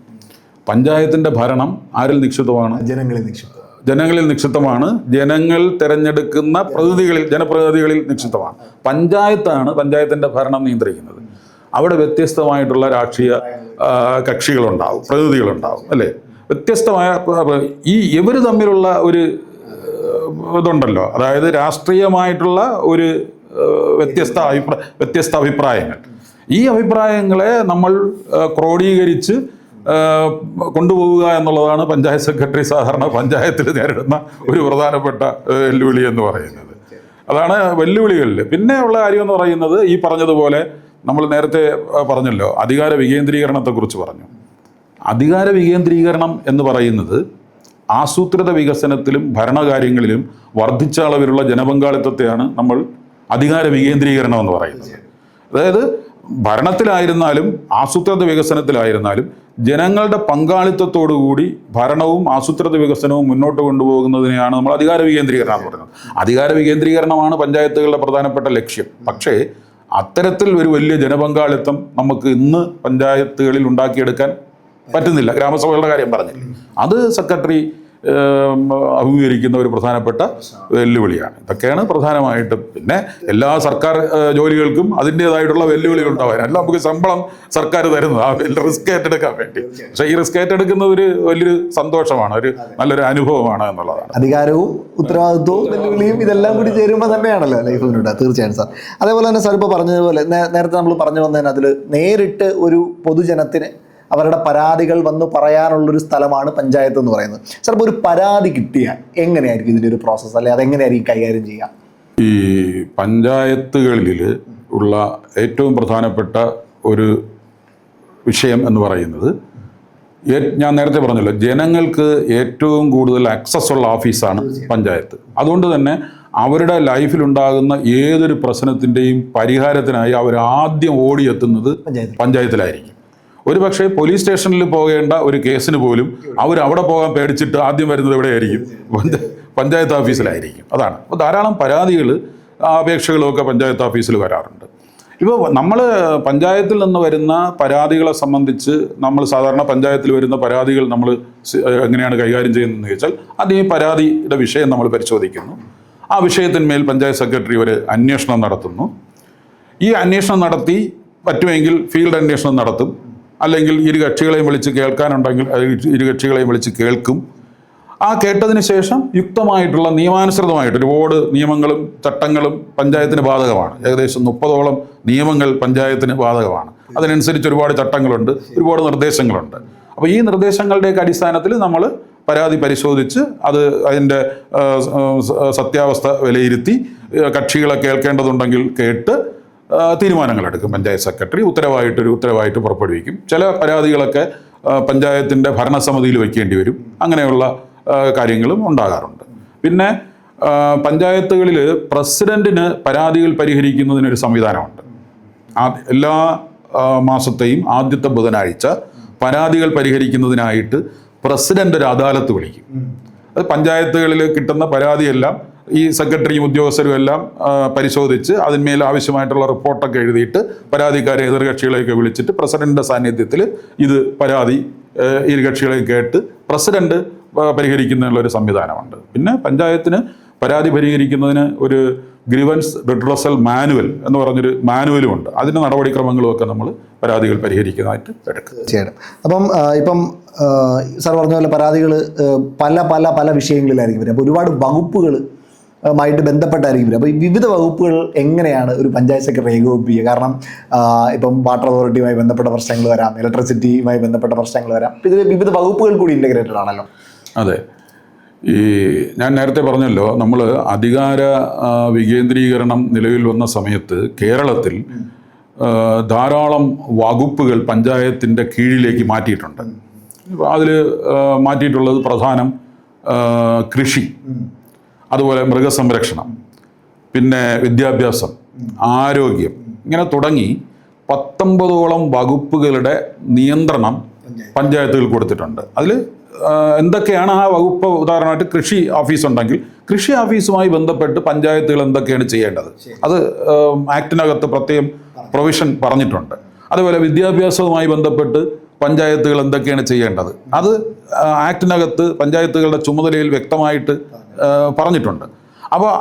S2: പഞ്ചായത്തിൻ്റെ ഭരണം ആരിൽ നിക്ഷിപ്തമാണ്? ജനങ്ങളിൽ നിക്ഷിപ്തമാണ്. ജനങ്ങൾ തിരഞ്ഞെടുക്കുന്ന ജനപ്രതിനിധികളിൽ നിക്ഷിപ്തമാണ്. പഞ്ചായത്താണ് പഞ്ചായത്തിൻ്റെ ഭരണം നിയന്ത്രിക്കുന്നത്. അവിടെ വ്യത്യസ്തമായിട്ടുള്ള രാഷ്ട്രീയ കക്ഷികളുണ്ടാവും, പ്രതിനിധികളുണ്ടാവും, അല്ലേ? വ്യത്യസ്തമായ ഇവർ തമ്മിലുള്ള ഒരു ഇതുണ്ടല്ലോ, അതായത് രാഷ്ട്രീയമായിട്ടുള്ള ഒരു വ്യത്യസ്ത അഭിപ്രായങ്ങൾ. ഈ അഭിപ്രായങ്ങളെ നമ്മൾ ക്രോഡീകരിച്ച് കൊണ്ടുപോവുക എന്നുള്ളതാണ് പഞ്ചായത്ത് സെക്രട്ടറി സാധാരണ പഞ്ചായത്തിൽ നേരിടുന്ന ഒരു പ്രധാനപ്പെട്ട വെല്ലുവിളി എന്ന് പറയുന്നത്. അതാണ് വെല്ലുവിളികളിൽ. പിന്നെ ഉള്ള കാര്യം എന്ന് പറയുന്നത്, ഈ പറഞ്ഞതുപോലെ നമ്മൾ നേരത്തെ പറഞ്ഞല്ലോ, അധികാര വികേന്ദ്രീകരണത്തെക്കുറിച്ച് പറഞ്ഞു. അധികാര വികേന്ദ്രീകരണം എന്ന് പറയുന്നത് ആസൂത്രിത വികസനത്തിലും ഭരണകാര്യങ്ങളിലും വർദ്ധിച്ച അളവിലുള്ള ജനപങ്കാളിത്തത്തെയാണ് നമ്മൾ അധികാര വികേന്ദ്രീകരണം എന്ന് പറയുന്നത്. അതായത് ഭരണത്തിലായിരുന്നാലും ആസൂത്രിത വികസനത്തിലായിരുന്നാലും ജനങ്ങളുടെ പങ്കാളിത്തത്തോടുകൂടി ഭരണവും ആസൂത്രിത വികസനവും മുന്നോട്ട് കൊണ്ടുപോകുന്നതിനെയാണ് നമ്മൾ അധികാര വികേന്ദ്രീകരണം എന്ന് പറയുന്നത്. അധികാര വികേന്ദ്രീകരണമാണ് പഞ്ചായത്തുകളുടെ പ്രധാനപ്പെട്ട ലക്ഷ്യം. പക്ഷേ അത്തരത്തിൽ ഒരു വലിയ ജനപങ്കാളിത്തം നമുക്ക് ഇന്ന് പഞ്ചായത്തുകളിൽ ഉണ്ടാക്കിയെടുക്കാൻ പറ്റുന്നില്ല. ഗ്രാമസഭകളുടെ കാര്യം പറഞ്ഞില്ല, അത് സെക്രട്ടറി അഭിമുഖീകരിക്കുന്ന ഒരു പ്രധാനപ്പെട്ട വെല്ലുവിളിയാണ്. ഇതൊക്കെയാണ് പ്രധാനമായിട്ടും. പിന്നെ എല്ലാ സർക്കാർ ജോലികൾക്കും അതിൻ്റേതായിട്ടുള്ള വെല്ലുവിളികൾ ഉണ്ടാവാൻ, അല്ല നമുക്ക് ശമ്പളം സർക്കാർ തരുന്നത് ആ റിസ്ക് ഏറ്റെടുക്കാൻ വേണ്ടി. പക്ഷേ ഈ റിസ്ക് ഏറ്റെടുക്കുന്നത് ഒരു വലിയൊരു സന്തോഷമാണ്, ഒരു നല്ലൊരു അനുഭവമാണ് എന്നുള്ളതാണ്.
S1: അധികാരവും ഉത്തരവാദിത്വവും വെല്ലുവിളിയും ഇതെല്ലാം കൂടി ചേരുമ്പോൾ തന്നെയാണല്ലോ ലൈഫ് മുന്നോട്ട്. തീർച്ചയായും സാർ. അതേപോലെ തന്നെ സാർ ഇപ്പോൾ പറഞ്ഞതുപോലെ നേരത്തെ നമ്മൾ പറഞ്ഞു വന്നതിന് അതിൽ നേരിട്ട് ഒരു പൊതുജനത്തിന് അവരുടെ പരാതികൾ വന്ന് പറയാനുള്ളൊരു സ്ഥലമാണ് പഞ്ചായത്ത് എന്ന് പറയുന്നത്. ചിലപ്പോൾ ഒരു പരാതി കിട്ടിയാൽ എങ്ങനെയായിരിക്കും ഇതിൻ്റെ ഒരു പ്രോസസ്സ്, അല്ലെങ്കിൽ അതെങ്ങനെയായിരിക്കും കൈകാര്യം ചെയ്യുക?
S2: ഈ പഞ്ചായത്തുകളിൽ ഉള്ള ഏറ്റവും പ്രധാനപ്പെട്ട ഒരു വിഷയം എന്ന് പറയുന്നത്, ഞാൻ നേരത്തെ പറഞ്ഞല്ലോ, ജനങ്ങൾക്ക് ഏറ്റവും കൂടുതൽ ആക്സസ് ഉള്ള ഓഫീസാണ് പഞ്ചായത്ത്. അതുകൊണ്ട് തന്നെ അവരുടെ ലൈഫിലുണ്ടാകുന്ന ഏതൊരു പ്രശ്നത്തിൻ്റെയും പരിഹാരത്തിനായി അവർ ആദ്യം ഓടിയെത്തുന്നത് പഞ്ചായത്തിലായിരിക്കും. ഒരു പക്ഷേ പോലീസ് സ്റ്റേഷനിൽ പോകേണ്ട ഒരു കേസിന് പോലും അവർ അവിടെ പോകാൻ പേടിച്ചിട്ട് ആദ്യം വരുന്നത് എവിടെയായിരിക്കും? പഞ്ചായത്ത് ഓഫീസിലായിരിക്കും. അതാണ്. അപ്പോൾ ധാരാളം പരാതികൾ, അപേക്ഷകളും ഒക്കെ പഞ്ചായത്ത് ഓഫീസിൽ വരാറുണ്ട്. ഇപ്പോൾ നമ്മൾ പഞ്ചായത്തിൽ നിന്ന് വരുന്ന പരാതികളെ സംബന്ധിച്ച് നമ്മൾ സാധാരണ പഞ്ചായത്തിൽ വരുന്ന പരാതികൾ നമ്മൾ എങ്ങനെയാണ് കൈകാര്യം ചെയ്യുന്നതെന്ന് ചോദിച്ചാൽ, ആദ്യം ഈ പരാതിയുടെ വിഷയം നമ്മൾ പരിശോധിക്കുന്നു. ആ വിഷയത്തിന്മേൽ പഞ്ചായത്ത് സെക്രട്ടറി ഒരു അന്വേഷണം നടത്തുന്നു. ഈ അന്വേഷണം നടത്തി പറ്റുമെങ്കിൽ ഫീൽഡ് അന്വേഷണം നടത്തും. അല്ലെങ്കിൽ ഇരു കക്ഷികളെയും വിളിച്ച് കേൾക്കാനുണ്ടെങ്കിൽ ഇരു കക്ഷികളെയും വിളിച്ച് കേൾക്കും. ആ കേട്ടതിന് ശേഷം യുക്തമായിട്ടുള്ള നിയമാനുസൃതമായിട്ട് ഒരുപാട് നിയമങ്ങളും ചട്ടങ്ങളും പഞ്ചായത്തിന് ബാധകമാണ്. ഏകദേശം 30ഓളം നിയമങ്ങൾ പഞ്ചായത്തിന് ബാധകമാണ്. അതിനനുസരിച്ച് ഒരുപാട് ചട്ടങ്ങളുണ്ട്, ഒരുപാട് നിർദ്ദേശങ്ങളുണ്ട്. അപ്പോൾ ഈ നിർദ്ദേശങ്ങളുടെയൊക്കെ അടിസ്ഥാനത്തിൽ നമ്മൾ പരാതി പരിശോധിച്ച് അതിൻ്റെ സത്യാവസ്ഥ വിലയിരുത്തി കക്ഷികളെ കേൾക്കേണ്ടതുണ്ടെങ്കിൽ കേട്ട് തീരുമാനങ്ങളെടുക്കും. പഞ്ചായത്ത് സെക്രട്ടറി ഉത്തരവായിട്ട് പുറപ്പെടുവിക്കും. ചില പരാതികളൊക്കെ പഞ്ചായത്തിൻ്റെ ഭരണസമിതിയിൽ വയ്ക്കേണ്ടി വരും. അങ്ങനെയുള്ള കാര്യങ്ങളും ഉണ്ടാകാറുണ്ട്. പിന്നെ പഞ്ചായത്തുകളിൽ പ്രസിഡന്റിന് പരാതികൾ പരിഹരിക്കുന്നതിനൊരു സംവിധാനമുണ്ട്. എല്ലാ മാസത്തെയും ആദ്യത്തെ ബുധനാഴ്ച പരാതികൾ പരിഹരിക്കുന്നതിനായിട്ട് പ്രസിഡന്റ് ഒരു അദാലത്ത് വിളിക്കും. അത് പഞ്ചായത്തുകളിൽ കിട്ടുന്ന പരാതിയെല്ലാം ഈ സെക്രട്ടറിയും ഉദ്യോഗസ്ഥരും എല്ലാം പരിശോധിച്ച് അതിന്മേൽ ആവശ്യമായിട്ടുള്ള റിപ്പോർട്ടൊക്കെ എഴുതിയിട്ട് പരാതിക്കാരെ എതിർകക്ഷികളെയൊക്കെ വിളിച്ചിട്ട് പ്രസിഡന്റിന്റെ സാന്നിധ്യത്തിൽ ഇത് പരാതി ഇരുകക്ഷികളെയും കേട്ട് പ്രസിഡന്റ് പരിഹരിക്കുന്നതിനുള്ളൊരു സംവിധാനമുണ്ട്. പിന്നെ പഞ്ചായത്തിന് പരാതി പരിഹരിക്കുന്നതിന് ഒരു ഗ്രീവൻസ് റിഡ്രസൽ മാനുവൽ എന്ന് പറഞ്ഞൊരു മാനുവലുമുണ്ട്. അതിൻ്റെ നടപടിക്രമങ്ങളും ഒക്കെ നമ്മൾ പരാതികൾ പരിഹരിക്കുന്നതായിട്ട് എടുക്കും.
S1: തീർച്ചയായിട്ടും. അപ്പം ഇപ്പം സാർ പറഞ്ഞ പോലെ പരാതികൾ പല പല പല വിഷയങ്ങളിലായിരിക്കും വരും. അപ്പോൾ ഒരുപാട് വകുപ്പുകൾ മായിട്ട് ബന്ധപ്പെട്ടായിരിക്കും വരും. അപ്പോൾ ഈ വിവിധ വകുപ്പുകൾ എങ്ങനെയാണ് ഒരു പഞ്ചായത്ത് സെക്രട്ടറി ഏകോപിപ്പിക്കുക? കാരണം ഇപ്പം വാട്ടർ അതോറിറ്റിയുമായി ബന്ധപ്പെട്ട പ്രശ്നങ്ങൾ വരാം, ഇലക്ട്രിസിറ്റിയുമായി ബന്ധപ്പെട്ട പ്രശ്നങ്ങൾ വരാം. ഇതിൽ വിവിധ വകുപ്പുകൾ കൂടി ഇൻ്റഗ്രേറ്റഡ് ആണല്ലോ.
S2: അതെ. ഞാൻ നേരത്തെ പറഞ്ഞല്ലോ, നമ്മൾ അധികാര വികേന്ദ്രീകരണം നിലവിൽ വന്ന സമയത്ത് കേരളത്തിൽ ധാരാളം വകുപ്പുകൾ പഞ്ചായത്തിൻ്റെ കീഴിലേക്ക് മാറ്റിയിട്ടുണ്ട്. അതിൽ മാറ്റിയിട്ടുള്ളത് പ്രധാനം കൃഷി, അതുപോലെ മൃഗസംരക്ഷണം, പിന്നെ വിദ്യാഭ്യാസം, ആരോഗ്യം, ഇങ്ങനെ തുടങ്ങി 19ഓളം വകുപ്പുകളുടെ നിയന്ത്രണം പഞ്ചായത്തുകൾ കൊടുത്തിട്ടുണ്ട്. അതിൽ എന്തൊക്കെയാണ് ആ വകുപ്പ്? ഉദാഹരണമായിട്ട് കൃഷി ഓഫീസ് ഉണ്ടെങ്കിൽ കൃഷി ഓഫീസുമായി ബന്ധപ്പെട്ട് പഞ്ചായത്തുകൾ എന്തൊക്കെയാണ് ചെയ്യേണ്ടത്, അത് ആക്ടിനകത്ത് പ്രത്യേകം പ്രൊവിഷൻ പറഞ്ഞിട്ടുണ്ട്. അതുപോലെ വിദ്യാഭ്യാസവുമായി ബന്ധപ്പെട്ട് പഞ്ചായത്തുകൾ എന്തൊക്കെയാണ് ചെയ്യേണ്ടത്, അത് ആക്ടിനകത്ത് പഞ്ചായത്തുകളുടെ ചുമതലയിൽ വ്യക്തമായിട്ട് പറഞ്ഞിട്ടുണ്ട്. അപ്പോൾ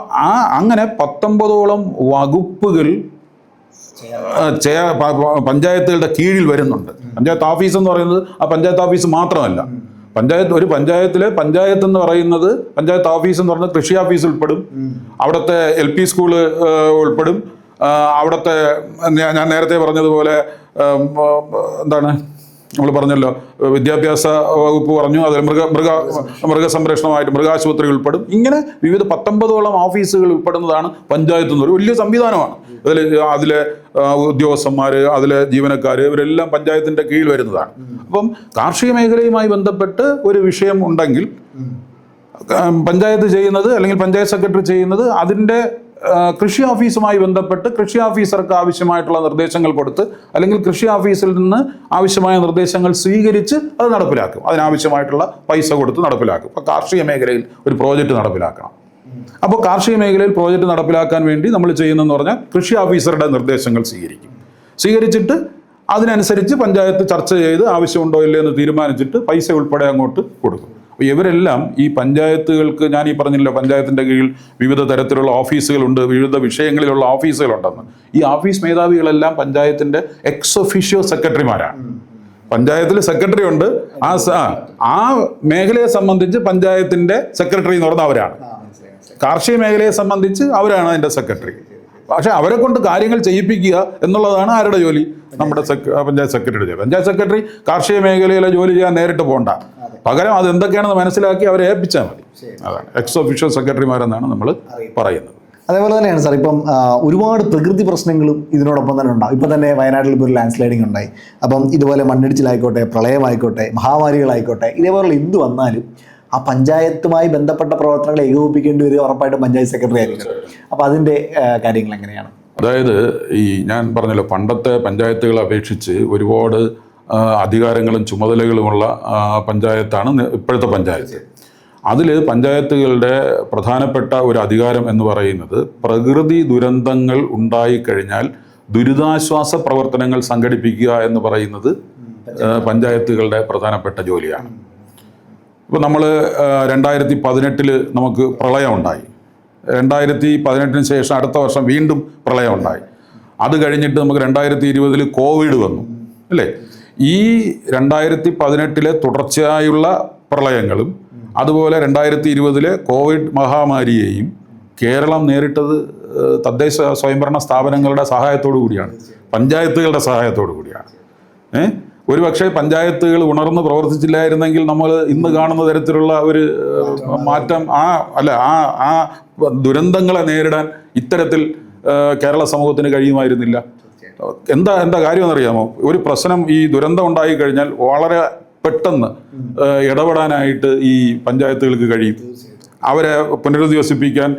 S2: അങ്ങനെ 19ഓളം വകുപ്പുകൾ പഞ്ചായത്തുകളുടെ കീഴിൽ വരുന്നുണ്ട്. പഞ്ചായത്ത് ഓഫീസ് എന്ന് പറയുന്നത് ആ പഞ്ചായത്ത് ഓഫീസ് മാത്രമല്ല. ഒരു പഞ്ചായത്തിലെ പഞ്ചായത്ത് എന്ന് പറയുന്നത്, പഞ്ചായത്ത് ഓഫീസ് എന്ന് പറയുന്നത് കൃഷി ഓഫീസ് ഉൾപ്പെടും, അവിടുത്തെ LP സ്കൂള് ഉൾപ്പെടും, അവിടുത്തെ ഞാൻ നേരത്തെ പറഞ്ഞതുപോലെ എന്താണ് നമ്മൾ പറഞ്ഞല്ലോ, വിദ്യാഭ്യാസ വകുപ്പ് പറഞ്ഞു, അതിൽ മൃഗസംരക്ഷണമായിട്ട് മൃഗാശുപത്രി ഉൾപ്പെടും. ഇങ്ങനെ വിവിധ 19ഓളം ഓഫീസുകൾ ഉൾപ്പെടുന്നതാണ് പഞ്ചായത്ത് എന്നൊരു വലിയ സംവിധാനമാണ്. അതിലെ ഉദ്യോഗസ്ഥന്മാർ, അതിലെ ജീവനക്കാർ, ഇവരെല്ലാം പഞ്ചായത്തിൻ്റെ കീഴിൽ വരുന്നതാണ്. അപ്പം കാർഷിക മേഖലയുമായി ബന്ധപ്പെട്ട് ഒരു വിഷയം ഉണ്ടെങ്കിൽ പഞ്ചായത്ത് ചെയ്യുന്നത്, അല്ലെങ്കിൽ പഞ്ചായത്ത് സെക്രട്ടറി ചെയ്യുന്നത്, അതിൻ്റെ കൃഷി ഓഫീസുമായി ബന്ധപ്പെട്ട് കൃഷി ഓഫീസർക്ക് ആവശ്യമായിട്ടുള്ള നിർദ്ദേശങ്ങൾ കൊടുത്ത്, അല്ലെങ്കിൽ കൃഷി ഓഫീസിൽ നിന്ന് ആവശ്യമായ നിർദ്ദേശങ്ങൾ സ്വീകരിച്ച് അത് നടപ്പിലാക്കും. അതിനാവശ്യമായിട്ടുള്ള പൈസ കൊടുത്ത് നടപ്പിലാക്കും. അപ്പോൾ കാർഷിക മേഖലയിൽ ഒരു പ്രോജക്റ്റ് നടപ്പിലാക്കണം. അപ്പോൾ കാർഷിക മേഖലയിൽ പ്രോജക്റ്റ് നടപ്പിലാക്കാൻ വേണ്ടി നമ്മൾ ചെയ്യുന്നതെന്ന് പറഞ്ഞാൽ കൃഷി ഓഫീസറുടെ നിർദ്ദേശങ്ങൾ സ്വീകരിച്ചിട്ട് അതിനനുസരിച്ച് പഞ്ചായത്ത് ചർച്ച ചെയ്ത് ആവശ്യമുണ്ടോ ഇല്ലയെന്ന് തീരുമാനിച്ചിട്ട് പൈസ ഉൾപ്പെടെ അങ്ങോട്ട് കൊടുക്കും. അപ്പോൾ ഇവരെല്ലാം ഈ പഞ്ചായത്തുകൾക്ക്, ഞാൻ ഈ പറഞ്ഞില്ല പഞ്ചായത്തിൻ്റെ കീഴിൽ വിവിധ തരത്തിലുള്ള ഓഫീസുകളുണ്ട്, വിവിധ വിഷയങ്ങളിലുള്ള ഓഫീസുകളുണ്ടെന്ന്. ഈ ഓഫീസ് മേധാവികളെല്ലാം പഞ്ചായത്തിൻ്റെ എക്സ് ഒഫീഷ്യോ സെക്രട്ടറിമാരാണ്. പഞ്ചായത്തിൽ സെക്രട്ടറി ഉണ്ട്, ആ മേഖലയെ സംബന്ധിച്ച് പഞ്ചായത്തിൻ്റെ സെക്രട്ടറി എന്ന് പറഞ്ഞാൽ അവരാണ്. കാർഷിക മേഖലയെ സംബന്ധിച്ച് അവരാണ് അതിൻ്റെ സെക്രട്ടറി. പക്ഷെ അവരെ കൊണ്ട് കാര്യങ്ങൾ ചെയ്യിപ്പിക്കുക എന്നുള്ളതാണ് ആരുടെ ജോലി? നമ്മുടെ പഞ്ചായത്ത് സെക്രട്ടറിയുടെ ജോലി. പഞ്ചായത്ത് സെക്രട്ടറി കാർഷിക മേഖലയിലെ ജോലി ചെയ്യാൻ നേരിട്ട് പോകണ്ട, പകരം അത് എന്തൊക്കെയാണെന്ന് മനസ്സിലാക്കി അവരെ ഏൽപ്പിച്ചാൽ മതി. അതാണ് എക്സ് ഒഫീഷ്യൽ സെക്രട്ടറിമാരെന്നാണ് നമ്മൾ പറയുന്നത്.
S1: അതേപോലെ തന്നെയാണ് സാർ, ഇപ്പം ഒരുപാട് പ്രകൃതി പ്രശ്നങ്ങളും ഇതിനോടൊപ്പം തന്നെ ഉണ്ടാവും. ഇപ്പം തന്നെ വയനാട്ടിൽ ഇപ്പോൾ ഒരു ലാൻഡ് സ്ലൈഡിങ് ഉണ്ടായി. അപ്പം ഇതുപോലെ മണ്ണിടിച്ചിലായിക്കോട്ടെ, പ്രളയമായിക്കോട്ടെ, മഹാമാരികളായിക്കോട്ടെ, ഇതേപോലുള്ള എന്ത് വന്നാലും ആ പഞ്ചായത്തുമായി ബന്ധപ്പെട്ട പ്രവർത്തനങ്ങൾ ഏകോപിപ്പിക്കേണ്ടി വരിക ഉറപ്പായിട്ടും പഞ്ചായത്ത് സെക്രട്ടറി ആയിരിക്കും. അപ്പോൾ അതിൻ്റെ കാര്യങ്ങൾ എങ്ങനെയാണ്?
S2: അതായത് ഈ ഞാൻ പറഞ്ഞല്ലോ, പണ്ടത്തെ പഞ്ചായത്തുകളെ അപേക്ഷിച്ച് ഒരുപാട് അധികാരങ്ങളും ചുമതലകളുമുള്ള പഞ്ചായത്താണ് ഇപ്പോഴത്തെ പഞ്ചായത്ത്. അതിൽ പഞ്ചായത്തുകളുടെ പ്രധാനപ്പെട്ട ഒരു അധികാരം എന്ന് പറയുന്നത് പ്രകൃതി ദുരന്തങ്ങൾ ഉണ്ടായിക്കഴിഞ്ഞാൽ ദുരിതാശ്വാസ പ്രവർത്തനങ്ങൾ സംഘടിപ്പിക്കുക എന്ന് പറയുന്നത് പഞ്ചായത്തുകളുടെ പ്രധാനപ്പെട്ട ജോലിയാണ്. ഇപ്പോൾ നമ്മൾ 2018 നമുക്ക് പ്രളയം ഉണ്ടായി. 2018 ശേഷം അടുത്ത വർഷം വീണ്ടും പ്രളയം ഉണ്ടായി. അത് കഴിഞ്ഞിട്ട് നമുക്ക് 2020 കോവിഡ് വന്നു, അല്ലേ? ഈ 2018 തുടർച്ചയായുള്ള പ്രളയങ്ങളും അതുപോലെ 2020 കോവിഡ് മഹാമാരിയെയും കേരളം നേരിട്ടത് തദ്ദേശ സ്വയംഭരണ സ്ഥാപനങ്ങളുടെ സഹായത്തോടു കൂടിയാണ്, പഞ്ചായത്തുകളുടെ സഹായത്തോടു കൂടിയാണ്. ഒരുപക്ഷെ പഞ്ചായത്തുകൾ ഉണർന്ന് പ്രവർത്തിച്ചില്ലായിരുന്നെങ്കിൽ നമ്മൾ ഇന്ന് കാണുന്ന തരത്തിലുള്ള ഒരു മാറ്റം ആ ദുരന്തങ്ങളെ നേരിടാൻ ഇത്തരത്തിൽ കേരള സമൂഹത്തിന് കഴിയുമായിരുന്നില്ല. എന്താ കാര്യമെന്നറിയാമോ? ഒരു പ്രശ്നം, ഈ ദുരന്തം ഉണ്ടായിക്കഴിഞ്ഞാൽ വളരെ പെട്ടെന്ന് ഇടപെടാനായിട്ട് ഈ പഞ്ചായത്തുകൾക്ക് കഴിയും. അവരെ പുനരധിവസിപ്പിക്കാൻ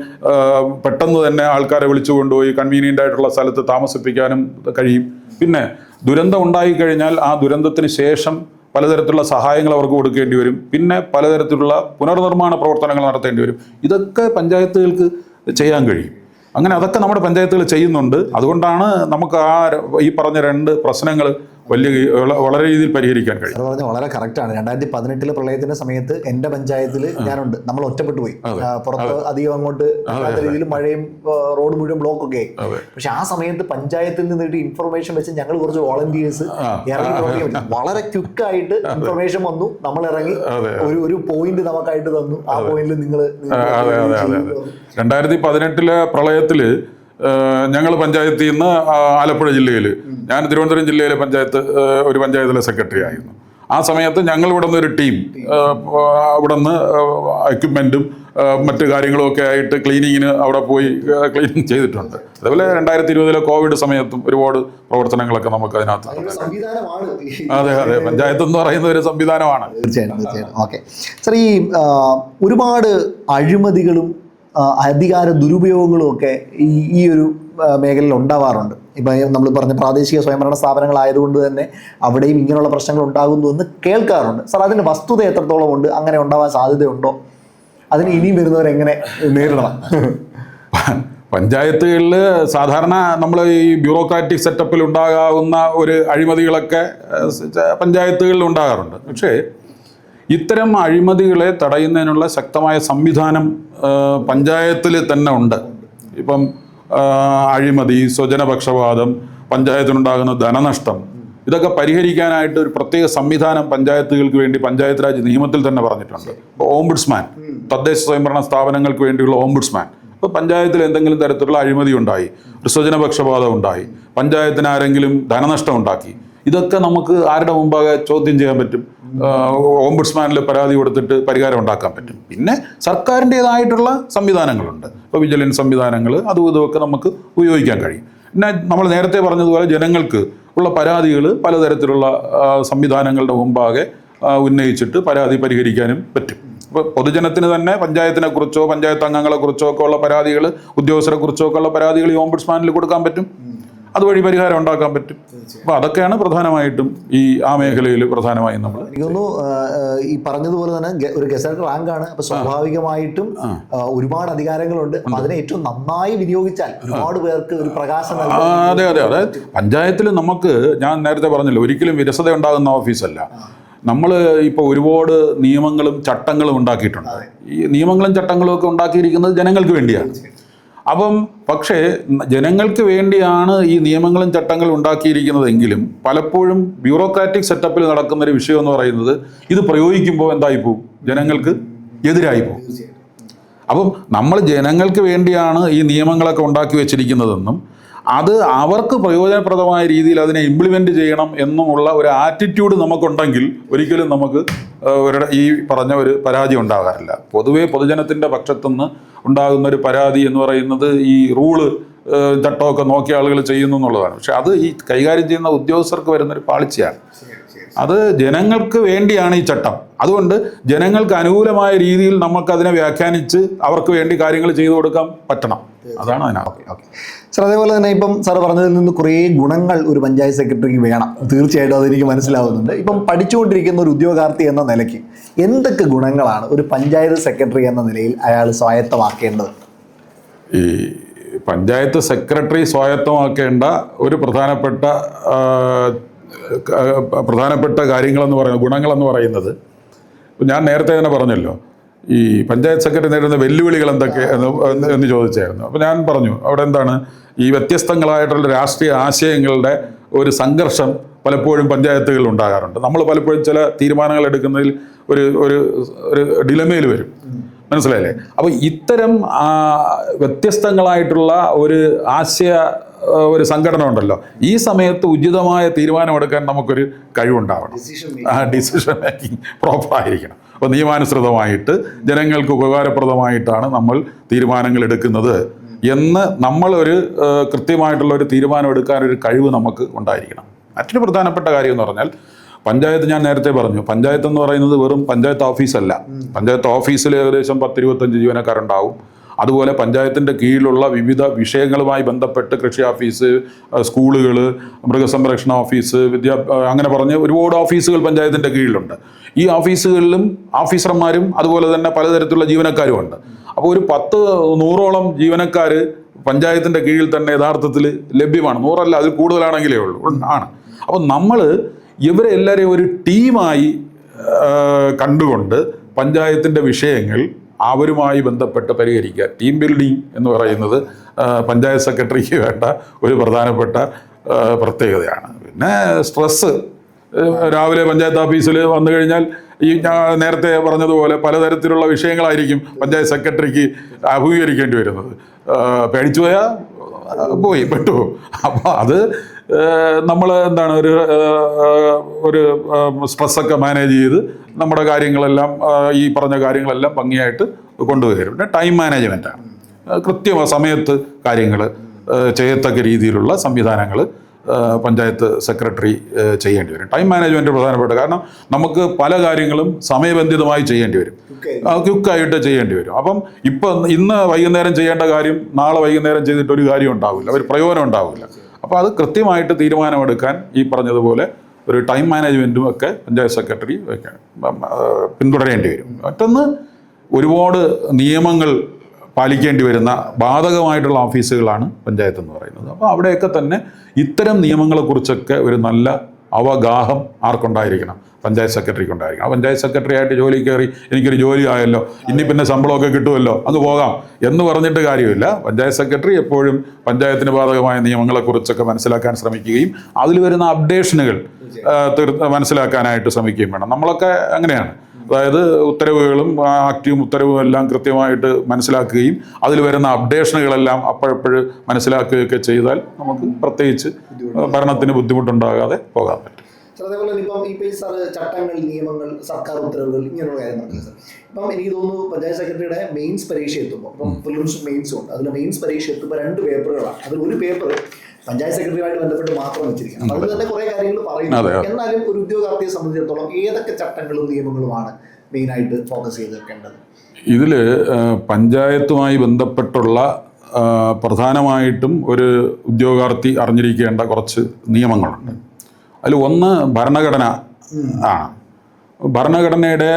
S2: പെട്ടെന്ന് തന്നെ ആൾക്കാരെ വിളിച്ചു കൊണ്ടുപോയി കൺവീനിയൻ്റ് ആയിട്ടുള്ള സ്ഥലത്ത് താമസിപ്പിക്കാനും കഴിയും. പിന്നെ ദുരന്തം ഉണ്ടായിക്കഴിഞ്ഞാൽ ആ ദുരന്തത്തിന് ശേഷം പലതരത്തിലുള്ള സഹായങ്ങൾ അവർക്ക് കൊടുക്കേണ്ടി വരും. പിന്നെ പലതരത്തിലുള്ള പുനർനിർമ്മാണ പ്രവർത്തനങ്ങൾ നടത്തേണ്ടി വരും. ഇതൊക്കെ പഞ്ചായത്തുകൾക്ക് ചെയ്യാൻ കഴിയും. അങ്ങനെ അതൊക്കെ നമ്മുടെ പഞ്ചായത്തുകൾ ചെയ്യുന്നുണ്ട്. അതുകൊണ്ടാണ് നമുക്ക് ഈ പറഞ്ഞ രണ്ട് പ്രശ്നങ്ങൾ വളരെ രീതിയിൽ പരിഹരിക്കാൻ കഴിയും.
S1: പറഞ്ഞ വളരെ കറക്റ്റാണ്. 2018 പ്രളയത്തിന്റെ സമയത്ത് എൻ്റെ പഞ്ചായത്തിൽ ഞാനുണ്ട്. നമ്മൾ ഒറ്റപ്പെട്ടു പോയി. പുറത്ത് അധികം അങ്ങോട്ട് രീതിയിൽ മഴയും റോഡ് മുഴുവൻ ബ്ലോക്ക് ഒക്കെ ആയി. പക്ഷെ ആ സമയത്ത് പഞ്ചായത്തിൽ നിന്നിട്ട് ഇൻഫർമേഷൻ വെച്ച് ഞങ്ങൾ കുറച്ച് വോളണ്ടിയേഴ്സ് ഇറങ്ങി വളരെ ക്വിക്കായിട്ട് ഇൻഫർമേഷൻ വന്നു. നമ്മൾ ഇറങ്ങി ഒരു പോയിന്റ് നമുക്കായിട്ട് തന്നു. ആ പോയിന്റിൽ നിങ്ങൾ
S2: 2018 പ്രളയത്തില് ഞങ്ങൾ പഞ്ചായത്തിൽ നിന്ന് ആലപ്പുഴ ജില്ലയിൽ, ഞാൻ തിരുവനന്തപുരം ജില്ലയിലെ ഒരു പഞ്ചായത്തിലെ സെക്രട്ടറി ആയിരുന്നു. ആ സമയത്ത് ഞങ്ങൾ ഇവിടെ നിന്ന് ഒരു ടീം ഇവിടെ നിന്ന് എക്യുപ്മെൻറ്റും മറ്റു കാര്യങ്ങളുമൊക്കെ ആയിട്ട് ക്ലീനിങ്ങിന് അവിടെ പോയി ക്ലീനിങ് ചെയ്തിട്ടുണ്ട്. അതേപോലെ 2020 കോവിഡ് സമയത്തും ഒരുപാട് പ്രവർത്തനങ്ങളൊക്കെ നമുക്ക് അതിനകത്ത്. അതെ, പഞ്ചായത്ത് എന്ന് പറയുന്ന ഒരു സംവിധാനമാണ്.
S1: തീർച്ചയായും. ഓക്കെ സാർ, ഈ ഒരുപാട് അഴിമതികളും അധികാര ദുരുപയോഗങ്ങളും ഒക്കെ ഈ ഒരു മേഖലയിൽ ഉണ്ടാവാറുണ്ട്. ഇപ്പം നമ്മൾ പറഞ്ഞ പ്രാദേശിക സ്വയംഭരണ സ്ഥാപനങ്ങളായതുകൊണ്ട് തന്നെ അവിടെയും ഇങ്ങനെയുള്ള പ്രശ്നങ്ങൾ ഉണ്ടാകുന്നു എന്ന് കേൾക്കാറുണ്ട്. സാർ, അതിൻ്റെ വസ്തുത എത്രത്തോളം ഉണ്ട്? അങ്ങനെ ഉണ്ടാവാൻ സാധ്യതയുണ്ടോ? അതിന് ഇനിയും വരുന്നവരെങ്ങനെ നേരിടണം?
S2: പഞ്ചായത്തുകളിൽ സാധാരണ നമ്മൾ ഈ ബ്യൂറോക്രാറ്റിക് സെറ്റപ്പിൽ ഉണ്ടാകാവുന്ന ഒരു അഴിമതികളൊക്കെ പഞ്ചായത്തുകളിൽ ഉണ്ടാകാറുണ്ട്. പക്ഷേ ഇത്തരം അഴിമതികളെ തടയുന്നതിനുള്ള ശക്തമായ സംവിധാനം പഞ്ചായത്തിൽ തന്നെ ഉണ്ട്. ഇപ്പം അഴിമതി, സ്വജനപക്ഷപാതം, പഞ്ചായത്തിനുണ്ടാകുന്ന ധനനഷ്ടം, ഇതൊക്കെ പരിഹരിക്കാനായിട്ട് ഒരു പ്രത്യേക സംവിധാനം പഞ്ചായത്തുകൾക്ക് വേണ്ടി പഞ്ചായത്ത് രാജ് നിയമത്തിൽ തന്നെ പറഞ്ഞിട്ടുണ്ട്. ഇപ്പോൾ ഓംബുഡ്സ്മാൻ, തദ്ദേശ സ്വയംഭരണ സ്ഥാപനങ്ങൾക്ക് വേണ്ടിയുള്ള ഓംബുഡ്സ്മാൻ. ഇപ്പോൾ പഞ്ചായത്തിൽ എന്തെങ്കിലും തരത്തിലുള്ള അഴിമതി ഉണ്ടായി, ഒരു സ്വജനപക്ഷപാതം ഉണ്ടായി, പഞ്ചായത്തിന് ആരെങ്കിലും ധനനഷ്ടം ഉണ്ടാക്കി, ഇതൊക്കെ നമുക്ക് ആരുടെ മുമ്പാകെ ചോദ്യം ചെയ്യാൻ പറ്റും? ഓംബുഡ്സ്മാനിൽ പരാതി കൊടുത്തിട്ട് പരിഹാരം ഉണ്ടാക്കാൻ പറ്റും. പിന്നെ സർക്കാരിൻ്റേതായിട്ടുള്ള സംവിധാനങ്ങളുണ്ട്. ഇപ്പോൾ വിജിലൻസ് സംവിധാനങ്ങൾ, അതും ഇതുമൊക്കെ നമുക്ക് ഉപയോഗിക്കാൻ കഴിയും. പിന്നെ നമ്മൾ നേരത്തെ പറഞ്ഞതുപോലെ ജനങ്ങൾക്ക് ഉള്ള പരാതികൾ പലതരത്തിലുള്ള സംവിധാനങ്ങളുടെ മുമ്പാകെ ഉന്നയിച്ചിട്ട് പരാതി പരിഹരിക്കാനും പറ്റും. ഇപ്പോൾ പൊതുജനത്തിന് തന്നെ പഞ്ചായത്തിനെ കുറിച്ചോ പഞ്ചായത്ത് അംഗങ്ങളെ കുറിച്ചോ ഒക്കെ ഉള്ള പരാതികൾ, ഉദ്യോഗസ്ഥരെ കുറിച്ചോ ഒക്കെ ഉള്ള പരാതികൾ ഈ ഓംബുഡ്സ്മാനിൽ കൊടുക്കാൻ പറ്റും. അതുവഴി പരിഹാരം ഉണ്ടാക്കാൻ പറ്റും. അപ്പോൾ അതൊക്കെയാണ് പ്രധാനമായിട്ടും ആ മേഖലയിൽ പ്രധാനമായും നമ്മൾ.
S1: എനിക്ക് തോന്നുന്നു ഈ പറഞ്ഞതുപോലെ തന്നെ ഒരു ഗസറ്റഡ് റാങ്കാണ്. അപ്പോൾ സ്വാഭാവികമായിട്ടും ഒരുപാട് അധികാരങ്ങളുണ്ട്. അപ്പോൾ അതിനെ ഏറ്റവും നന്നായി വിനിയോഗിച്ചാൽ ഒരുപാട് പേർക്ക് ഒരു പ്രകാശം നൽകും.
S2: അതെ. അതായത് പഞ്ചായത്തിൽ നമുക്ക്, ഞാൻ നേരത്തെ പറഞ്ഞല്ലോ, ഒരിക്കലും വിരസത ഉണ്ടാകുന്ന ഓഫീസല്ല. നമ്മൾ ഇപ്പോൾ ഒരുപാട് നിയമങ്ങളും ചട്ടങ്ങളും ഉണ്ടാക്കിയിട്ടുണ്ട്. ഈ നിയമങ്ങളും ചട്ടങ്ങളും ഒക്കെ ഉണ്ടാക്കിയിരിക്കുന്നത് ജനങ്ങൾക്ക് വേണ്ടിയാണ്. അപ്പം പക്ഷേ ജനങ്ങൾക്ക് വേണ്ടിയാണ് ഈ നിയമങ്ങളും ചട്ടങ്ങളും ഉണ്ടാക്കിയിരിക്കുന്നതെങ്കിലും പലപ്പോഴും ബ്യൂറോക്രാറ്റിക് സെറ്റപ്പിൽ നടക്കുന്നൊരു വിഷയം എന്ന് പറയുന്നത് ഇത് പ്രയോഗിക്കുമ്പോൾ എന്തായിപ്പോവും, ജനങ്ങൾക്ക് എതിരായിപ്പോവും. അപ്പം നമ്മൾ ജനങ്ങൾക്ക് വേണ്ടിയാണ് ഈ നിയമങ്ങളൊക്കെ ഉണ്ടാക്കി വെച്ചിരിക്കുന്നതെന്നും അത് അവർക്ക് പ്രയോജനപ്രദമായ രീതിയിൽ അതിനെ ഇംപ്ലിമെൻ്റ് ചെയ്യണം എന്നുമുള്ള ഒരു ആറ്റിറ്റ്യൂഡ് നമുക്കുണ്ടെങ്കിൽ ഒരിക്കലും നമുക്ക് ഈ പറഞ്ഞ ഒരു പരാതി ഉണ്ടാകാറില്ല. പൊതുവേ പൊതുജനത്തിൻ്റെ പക്ഷത്തുനിന്ന് ഉണ്ടാകുന്ന ഒരു പരാതി എന്ന് പറയുന്നത് ഈ റൂള് ചട്ടമൊക്കെ നോക്കിയ ആളുകൾ ചെയ്യുന്നു എന്നുള്ളതാണ്. പക്ഷെ അത് ഈ കൈകാര്യം ചെയ്യുന്ന ഉദ്യോഗസ്ഥർക്ക് വരുന്നൊരു പാളിച്ചയാണ്. അത് ജനങ്ങൾക്ക് വേണ്ടിയാണ് ഈ ചട്ടം. അതുകൊണ്ട് ജനങ്ങൾക്ക് അനുകൂലമായ രീതിയിൽ നമുക്കതിനെ വ്യാഖ്യാനിച്ച് അവർക്ക് വേണ്ടി കാര്യങ്ങൾ ചെയ്തു കൊടുക്കാൻ പറ്റണം. അതാണ് അതിനകത്ത്.
S1: ഓക്കെ സാർ, അതേപോലെ തന്നെ ഇപ്പം സാർ പറഞ്ഞതിൽ നിന്ന് കുറേ ഗുണങ്ങൾ ഒരു പഞ്ചായത്ത് സെക്രട്ടറിക്ക് വേണം. തീർച്ചയായിട്ടും അതെനിക്ക് മനസ്സിലാവുന്നുണ്ട്. ഇപ്പം പഠിച്ചുകൊണ്ടിരിക്കുന്ന ഒരു ഉദ്യോഗാർത്ഥി എന്ന നിലയ്ക്ക് എന്തൊക്കെ ഗുണങ്ങളാണ് ഒരു പഞ്ചായത്ത് സെക്രട്ടറി എന്ന നിലയിൽ അയാൾ സ്വായത്തമാക്കേണ്ടത്?
S2: ഈ പഞ്ചായത്ത് സെക്രട്ടറി സ്വായത്തമാക്കേണ്ട ഒരു പ്രധാനപ്പെട്ട കാര്യങ്ങളെന്ന് പറയുന്നത്, ഗുണങ്ങളെന്ന് പറയുന്നത്, ഞാൻ നേരത്തെ തന്നെ പറഞ്ഞല്ലോ, ഈ പഞ്ചായത്ത് സെക്രട്ടറി നേരിടുന്ന വെല്ലുവിളികൾ എന്തൊക്കെ എന്ന് ചോദിച്ചായിരുന്നു. അപ്പോൾ ഞാൻ പറഞ്ഞു അവിടെ എന്താണ് ഈ വ്യത്യസ്തങ്ങളായിട്ടുള്ള രാഷ്ട്രീയ ആശയങ്ങളുടെ ഒരു സംഘർഷം പലപ്പോഴും പഞ്ചായത്തുകളിൽ ഉണ്ടാകാറുണ്ട്. നമ്മൾ പലപ്പോഴും ചില തീരുമാനങ്ങൾ എടുക്കുന്നതിൽ ഒരു ഒരു ഒരു ഡിലമയിൽ വരും. മനസ്സിലായില്ലേ? അപ്പോൾ ഇത്തരം വ്യത്യസ്തങ്ങളായിട്ടുള്ള ഒരു ഒരു സംഘടന ഉണ്ടല്ലോ, ഈ സമയത്ത് ഉചിതമായ തീരുമാനമെടുക്കാൻ നമുക്കൊരു കഴിവുണ്ടാവണം. Decision making പ്രോപ്പറായിരിക്കണം. അപ്പോൾ നിയമാനുസൃതമായിട്ട് ജനങ്ങൾക്ക് ഉപകാരപ്രദമായിട്ടാണ് നമ്മൾ തീരുമാനങ്ങൾ എടുക്കുന്നത് എന്ന് നമ്മളൊരു കൃത്യമായിട്ടുള്ള ഒരു തീരുമാനം എടുക്കാനൊരു കഴിവ് നമുക്ക് ഉണ്ടായിരിക്കണം. മറ്റൊരു പ്രധാനപ്പെട്ട കാര്യം എന്ന് പറഞ്ഞാൽ പഞ്ചായത്ത്, ഞാൻ നേരത്തെ പറഞ്ഞു, പഞ്ചായത്ത് എന്ന് പറയുന്നത് വെറും പഞ്ചായത്ത് ഓഫീസല്ല. പഞ്ചായത്ത് ഓഫീസിൽ ഏകദേശം 10-25 ജീവനക്കാരുണ്ടാവും. അതുപോലെ പഞ്ചായത്തിൻ്റെ കീഴിലുള്ള വിവിധ വിഷയങ്ങളുമായി ബന്ധപ്പെട്ട് കൃഷി ഓഫീസ്, സ്കൂളുകൾ, മൃഗസംരക്ഷണ ഓഫീസ്, അങ്ങനെ പറഞ്ഞ് ഒരുപാട് ഓഫീസുകൾ പഞ്ചായത്തിൻ്റെ കീഴിലുണ്ട്. ഈ ഓഫീസുകളിലും ഓഫീസർമാരും അതുപോലെ തന്നെ പലതരത്തിലുള്ള ജീവനക്കാരുമുണ്ട്. അപ്പോൾ ഒരു 10-100ഓളം ജീവനക്കാർ പഞ്ചായത്തിൻ്റെ കീഴിൽ തന്നെ യഥാർത്ഥത്തിൽ ലഭ്യമാണ്. 100 അല്ല, അതിൽ കൂടുതലാണെങ്കിലേ ഉള്ളൂ ആണ്. അപ്പോൾ നമ്മൾ ഇവരെ എല്ലാവരെയും ഒരു ടീമായി കണ്ടുകൊണ്ട് പഞ്ചായത്തിൻ്റെ വിഷയങ്ങൾ അവരുമായി ബന്ധപ്പെട്ട് പരിഹരിക്കുക. ടീം ബിൽഡിംഗ് എന്ന് പറയുന്നത് പഞ്ചായത്ത് സെക്രട്ടറിക്ക് വേണ്ട ഒരു പ്രധാനപ്പെട്ട പ്രത്യേകതയാണ്. പിന്നെ സ്ട്രെസ്സ്, രാവിലെ പഞ്ചായത്ത് ഓഫീസിൽ വന്നു കഴിഞ്ഞാൽ ഈ ഞാൻ നേരത്തെ പറഞ്ഞതുപോലെ പലതരത്തിലുള്ള വിഷയങ്ങളായിരിക്കും പഞ്ചായത്ത് സെക്രട്ടറിക്ക് അഭിമുഖീകരിക്കേണ്ടി വരുന്നത്. പേടിച്ചു പോയാൽ പെട്ടു. അപ്പോൾ അത് നമ്മൾ എന്താണ് ഒരു സ്ട്രെസ്സൊക്കെ മാനേജ് ചെയ്ത് നമ്മുടെ കാര്യങ്ങളെല്ലാം, ഈ പറഞ്ഞ കാര്യങ്ങളെല്ലാം ഭംഗിയായിട്ട് കൊണ്ടുവരും. പിന്നെ ടൈം മാനേജ്മെൻറ്റാണ്. കൃത്യമായ സമയത്ത് കാര്യങ്ങൾ ചെയ്യത്തക്ക രീതിയിലുള്ള സംവിധാനങ്ങൾ പഞ്ചായത്ത് സെക്രട്ടറി ചെയ്യേണ്ടി വരും. ടൈം മാനേജ്മെൻറ്റ് പ്രധാനപ്പെട്ട, കാരണം നമുക്ക് പല കാര്യങ്ങളും സമയബന്ധിതമായി ചെയ്യേണ്ടി വരും, ക്വിക്കായിട്ട് ചെയ്യേണ്ടി വരും. അപ്പം ഇന്ന് വൈകുന്നേരം ചെയ്യേണ്ട കാര്യം നാളെ വൈകുന്നേരം ചെയ്തിട്ട് ഒരു കാര്യം ഉണ്ടാവില്ല, ഒരു പ്രയോജനം ഉണ്ടാവില്ല. അപ്പോൾ അത് കൃത്യമായിട്ട് തീരുമാനമെടുക്കാൻ ഈ പറഞ്ഞതുപോലെ ഒരു ടൈം മാനേജ്മെൻറ്റും ഒക്കെ പഞ്ചായത്ത് സെക്രട്ടറി പിന്തുടരേണ്ടി വരും. മറ്റൊന്ന്, ഒരുപാട് നിയമങ്ങൾ പാലിക്കേണ്ടി വരുന്ന ബാധകമായിട്ടുള്ള ഓഫീസുകളാണ് പഞ്ചായത്ത് എന്ന് പറയുന്നത്. അപ്പോൾ അവിടെയൊക്കെ തന്നെ ഇത്തരം നിയമങ്ങളെക്കുറിച്ചൊക്കെ ഒരു നല്ല അവഗാഹം ആർക്കുണ്ടായിരിക്കണം? പഞ്ചായത്ത് സെക്രട്ടറിക്ക് ഉണ്ടായിരിക്കണം. പഞ്ചായത്ത് സെക്രട്ടറി ആയിട്ട് ജോലി കയറി എനിക്കൊരു ജോലി ആയല്ലോ, ഇനി പിന്നെ ശമ്പളമൊക്കെ കിട്ടുമല്ലോ, അങ്ങ് പോകാം എന്ന് പറഞ്ഞിട്ട് കാര്യമില്ല. പഞ്ചായത്ത് സെക്രട്ടറി എപ്പോഴും പഞ്ചായത്തിന് ബാധകമായ നിയമങ്ങളെക്കുറിച്ചൊക്കെ മനസ്സിലാക്കാൻ ശ്രമിക്കുകയും അതിൽ വരുന്ന അപ്ഡേഷനുകൾ മനസ്സിലാക്കാനായിട്ട് ശ്രമിക്കുകയും വേണം. നമ്മളൊക്കെ അങ്ങനെയാണ്. അതായത് ഉത്തരവുകളും ആക്റ്റും ഉത്തരവും എല്ലാം കൃത്യമായിട്ട് മനസ്സിലാക്കുകയും അതിൽ വരുന്ന അപ്ഡേഷനുകളെല്ലാം അപ്പോഴപ്പോഴും മനസ്സിലാക്കുകയൊക്കെ ചെയ്താൽ നമുക്ക് പ്രത്യേകിച്ച് ഭരണത്തിന് ബുദ്ധിമുട്ടുണ്ടാകാതെ പോകാൻ പറ്റും.
S1: അതേപോലെ ഇപ്പം ഈ സാറ് ചട്ടങ്ങൾ, നിയമങ്ങൾ, സർക്കാർ ഉത്തരവുകൾ, ഇങ്ങനെയുള്ള കാര്യങ്ങളൊക്കെ സാർ ഇപ്പം എനിക്ക് തോന്നുന്നു പഞ്ചായത്ത് സെക്രട്ടറിയുടെ മെയിൻസ് പരീക്ഷ എത്തുമ്പോൾ, ഇപ്പം പ്രിലിംസും മെയിൻസും ഉണ്ട്. അതിൽ മെയിൻസ് പരീക്ഷ എത്തുമ്പോൾ 2 പേപ്പറുകളാണ്. അതിൽ ഒരു പേപ്പർ പഞ്ചായത്ത് സെക്രട്ടറിയുമായിട്ട് ബന്ധപ്പെട്ട് മാത്രം വെച്ചിരിക്കണം. അതിൽ തന്നെ കുറേ കാര്യങ്ങൾ പറയുന്നു. എന്നാലും ഒരു ഉദ്യോഗാർത്ഥിയെ സംബന്ധിച്ചിടത്തോളം ഏതൊക്കെ ചട്ടങ്ങളും നിയമങ്ങളുമാണ് മെയിനായിട്ട് ഫോക്കസ് ചെയ്ത് വെക്കേണ്ടത്?
S2: ഇതിൽ പഞ്ചായത്തുമായി ബന്ധപ്പെട്ടുള്ള പ്രധാനമായിട്ടും ഒരു ഉദ്യോഗാർത്ഥി അറിഞ്ഞിരിക്കേണ്ട കുറച്ച് നിയമങ്ങളുണ്ട്. അതിൽ ഒന്ന് ഭരണഘടന ആണ്. ഭരണഘടനയുടെ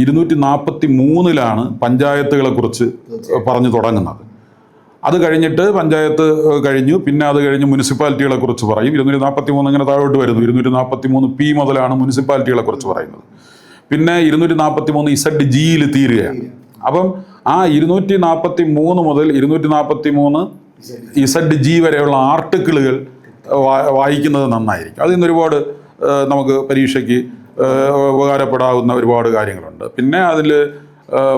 S2: 243 പഞ്ചായത്തുകളെക്കുറിച്ച് പറഞ്ഞു തുടങ്ങുന്നത്. അത് കഴിഞ്ഞിട്ട് പഞ്ചായത്ത് കഴിഞ്ഞു. പിന്നെ അത് കഴിഞ്ഞ് മുനിസിപ്പാലിറ്റികളെ കുറിച്ച് പറയും. 243 ഇങ്ങനെ താഴോട്ട് വരുന്നു. 243 മുതലാണ് മുനിസിപ്പാലിറ്റികളെ കുറിച്ച് പറയുന്നത്. പിന്നെ 243 ZG തീരുകയാണ്. അപ്പം ആ 243 മുതൽ 243 ZG വരെയുള്ള ആർട്ടിക്കിളുകൾ വായിക്കുന്നത് നന്നായിരിക്കും. അതിൽ നിന്ന് ഒരുപാട് നമുക്ക് പരീക്ഷയ്ക്ക് ഉപകാരപ്പെടാവുന്ന ഒരുപാട് കാര്യങ്ങളുണ്ട്. പിന്നെ അതിൽ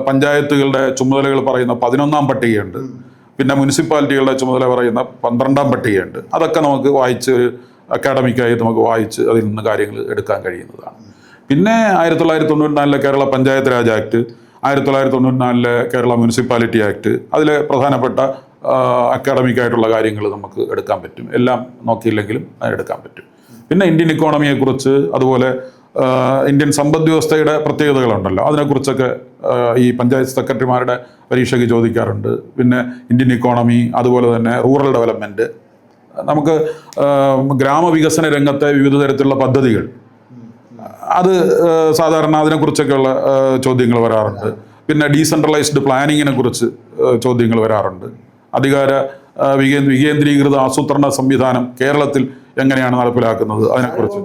S2: പഞ്ചായത്തുകളുടെ ചുമതലകൾ പറയുന്ന 11-ാം പട്ടികയുണ്ട്. പിന്നെ മുനിസിപ്പാലിറ്റികളുടെ ചുമതല പറയുന്ന 12-ാം പട്ടികയുണ്ട്. അതൊക്കെ നമുക്ക് വായിച്ച് അക്കാഡമിക്കായി നമുക്ക് വായിച്ച് അതിൽ നിന്ന് കാര്യങ്ങൾ എടുക്കാൻ കഴിയുന്നതാണ്. പിന്നെ 1994 Kerala panchayat Raj act, 1994 Kerala municipality act, അതിലെ പ്രധാനപ്പെട്ട അക്കാഡമിക്കായിട്ടുള്ള കാര്യങ്ങൾ നമുക്ക് എടുക്കാൻ പറ്റും. എല്ലാം നോക്കിയില്ലെങ്കിലും എടുക്കാൻ പറ്റും. പിന്നെ ഇന്ത്യൻ ഇക്കോണമിയെക്കുറിച്ച്, അതുപോലെ ഇന്ത്യൻ സമ്പദ് വ്യവസ്ഥയുടെ പ്രത്യേകതകളുണ്ടല്ലോ, അതിനെക്കുറിച്ചൊക്കെ ഈ പഞ്ചായത്ത് സെക്രട്ടറിമാരുടെ പരീക്ഷയ്ക്ക് ചോദിക്കാറുണ്ട്. പിന്നെ ഇന്ത്യൻ ഇക്കോണമി, അതുപോലെ തന്നെ റൂറൽ ഡെവലപ്മെൻറ്റ്, നമുക്ക് ഗ്രാമവികസന രംഗത്തെ വിവിധ തരത്തിലുള്ള പദ്ധതികൾ, അത് സാധാരണ അതിനെക്കുറിച്ചൊക്കെയുള്ള ചോദ്യങ്ങൾ വരാറുണ്ട്. പിന്നെ ഡീസെൻട്രലൈസ്ഡ് പ്ലാനിങ്ങിനെ കുറിച്ച് ചോദ്യങ്ങൾ വരാറുണ്ട്. അധികാര വികേന്ദ്രീകൃത ആസൂത്രണ സംവിധാനം കേരളത്തിൽ എങ്ങനെയാണ് നടപ്പിലാക്കുന്നത് അതിനെക്കുറിച്ച്.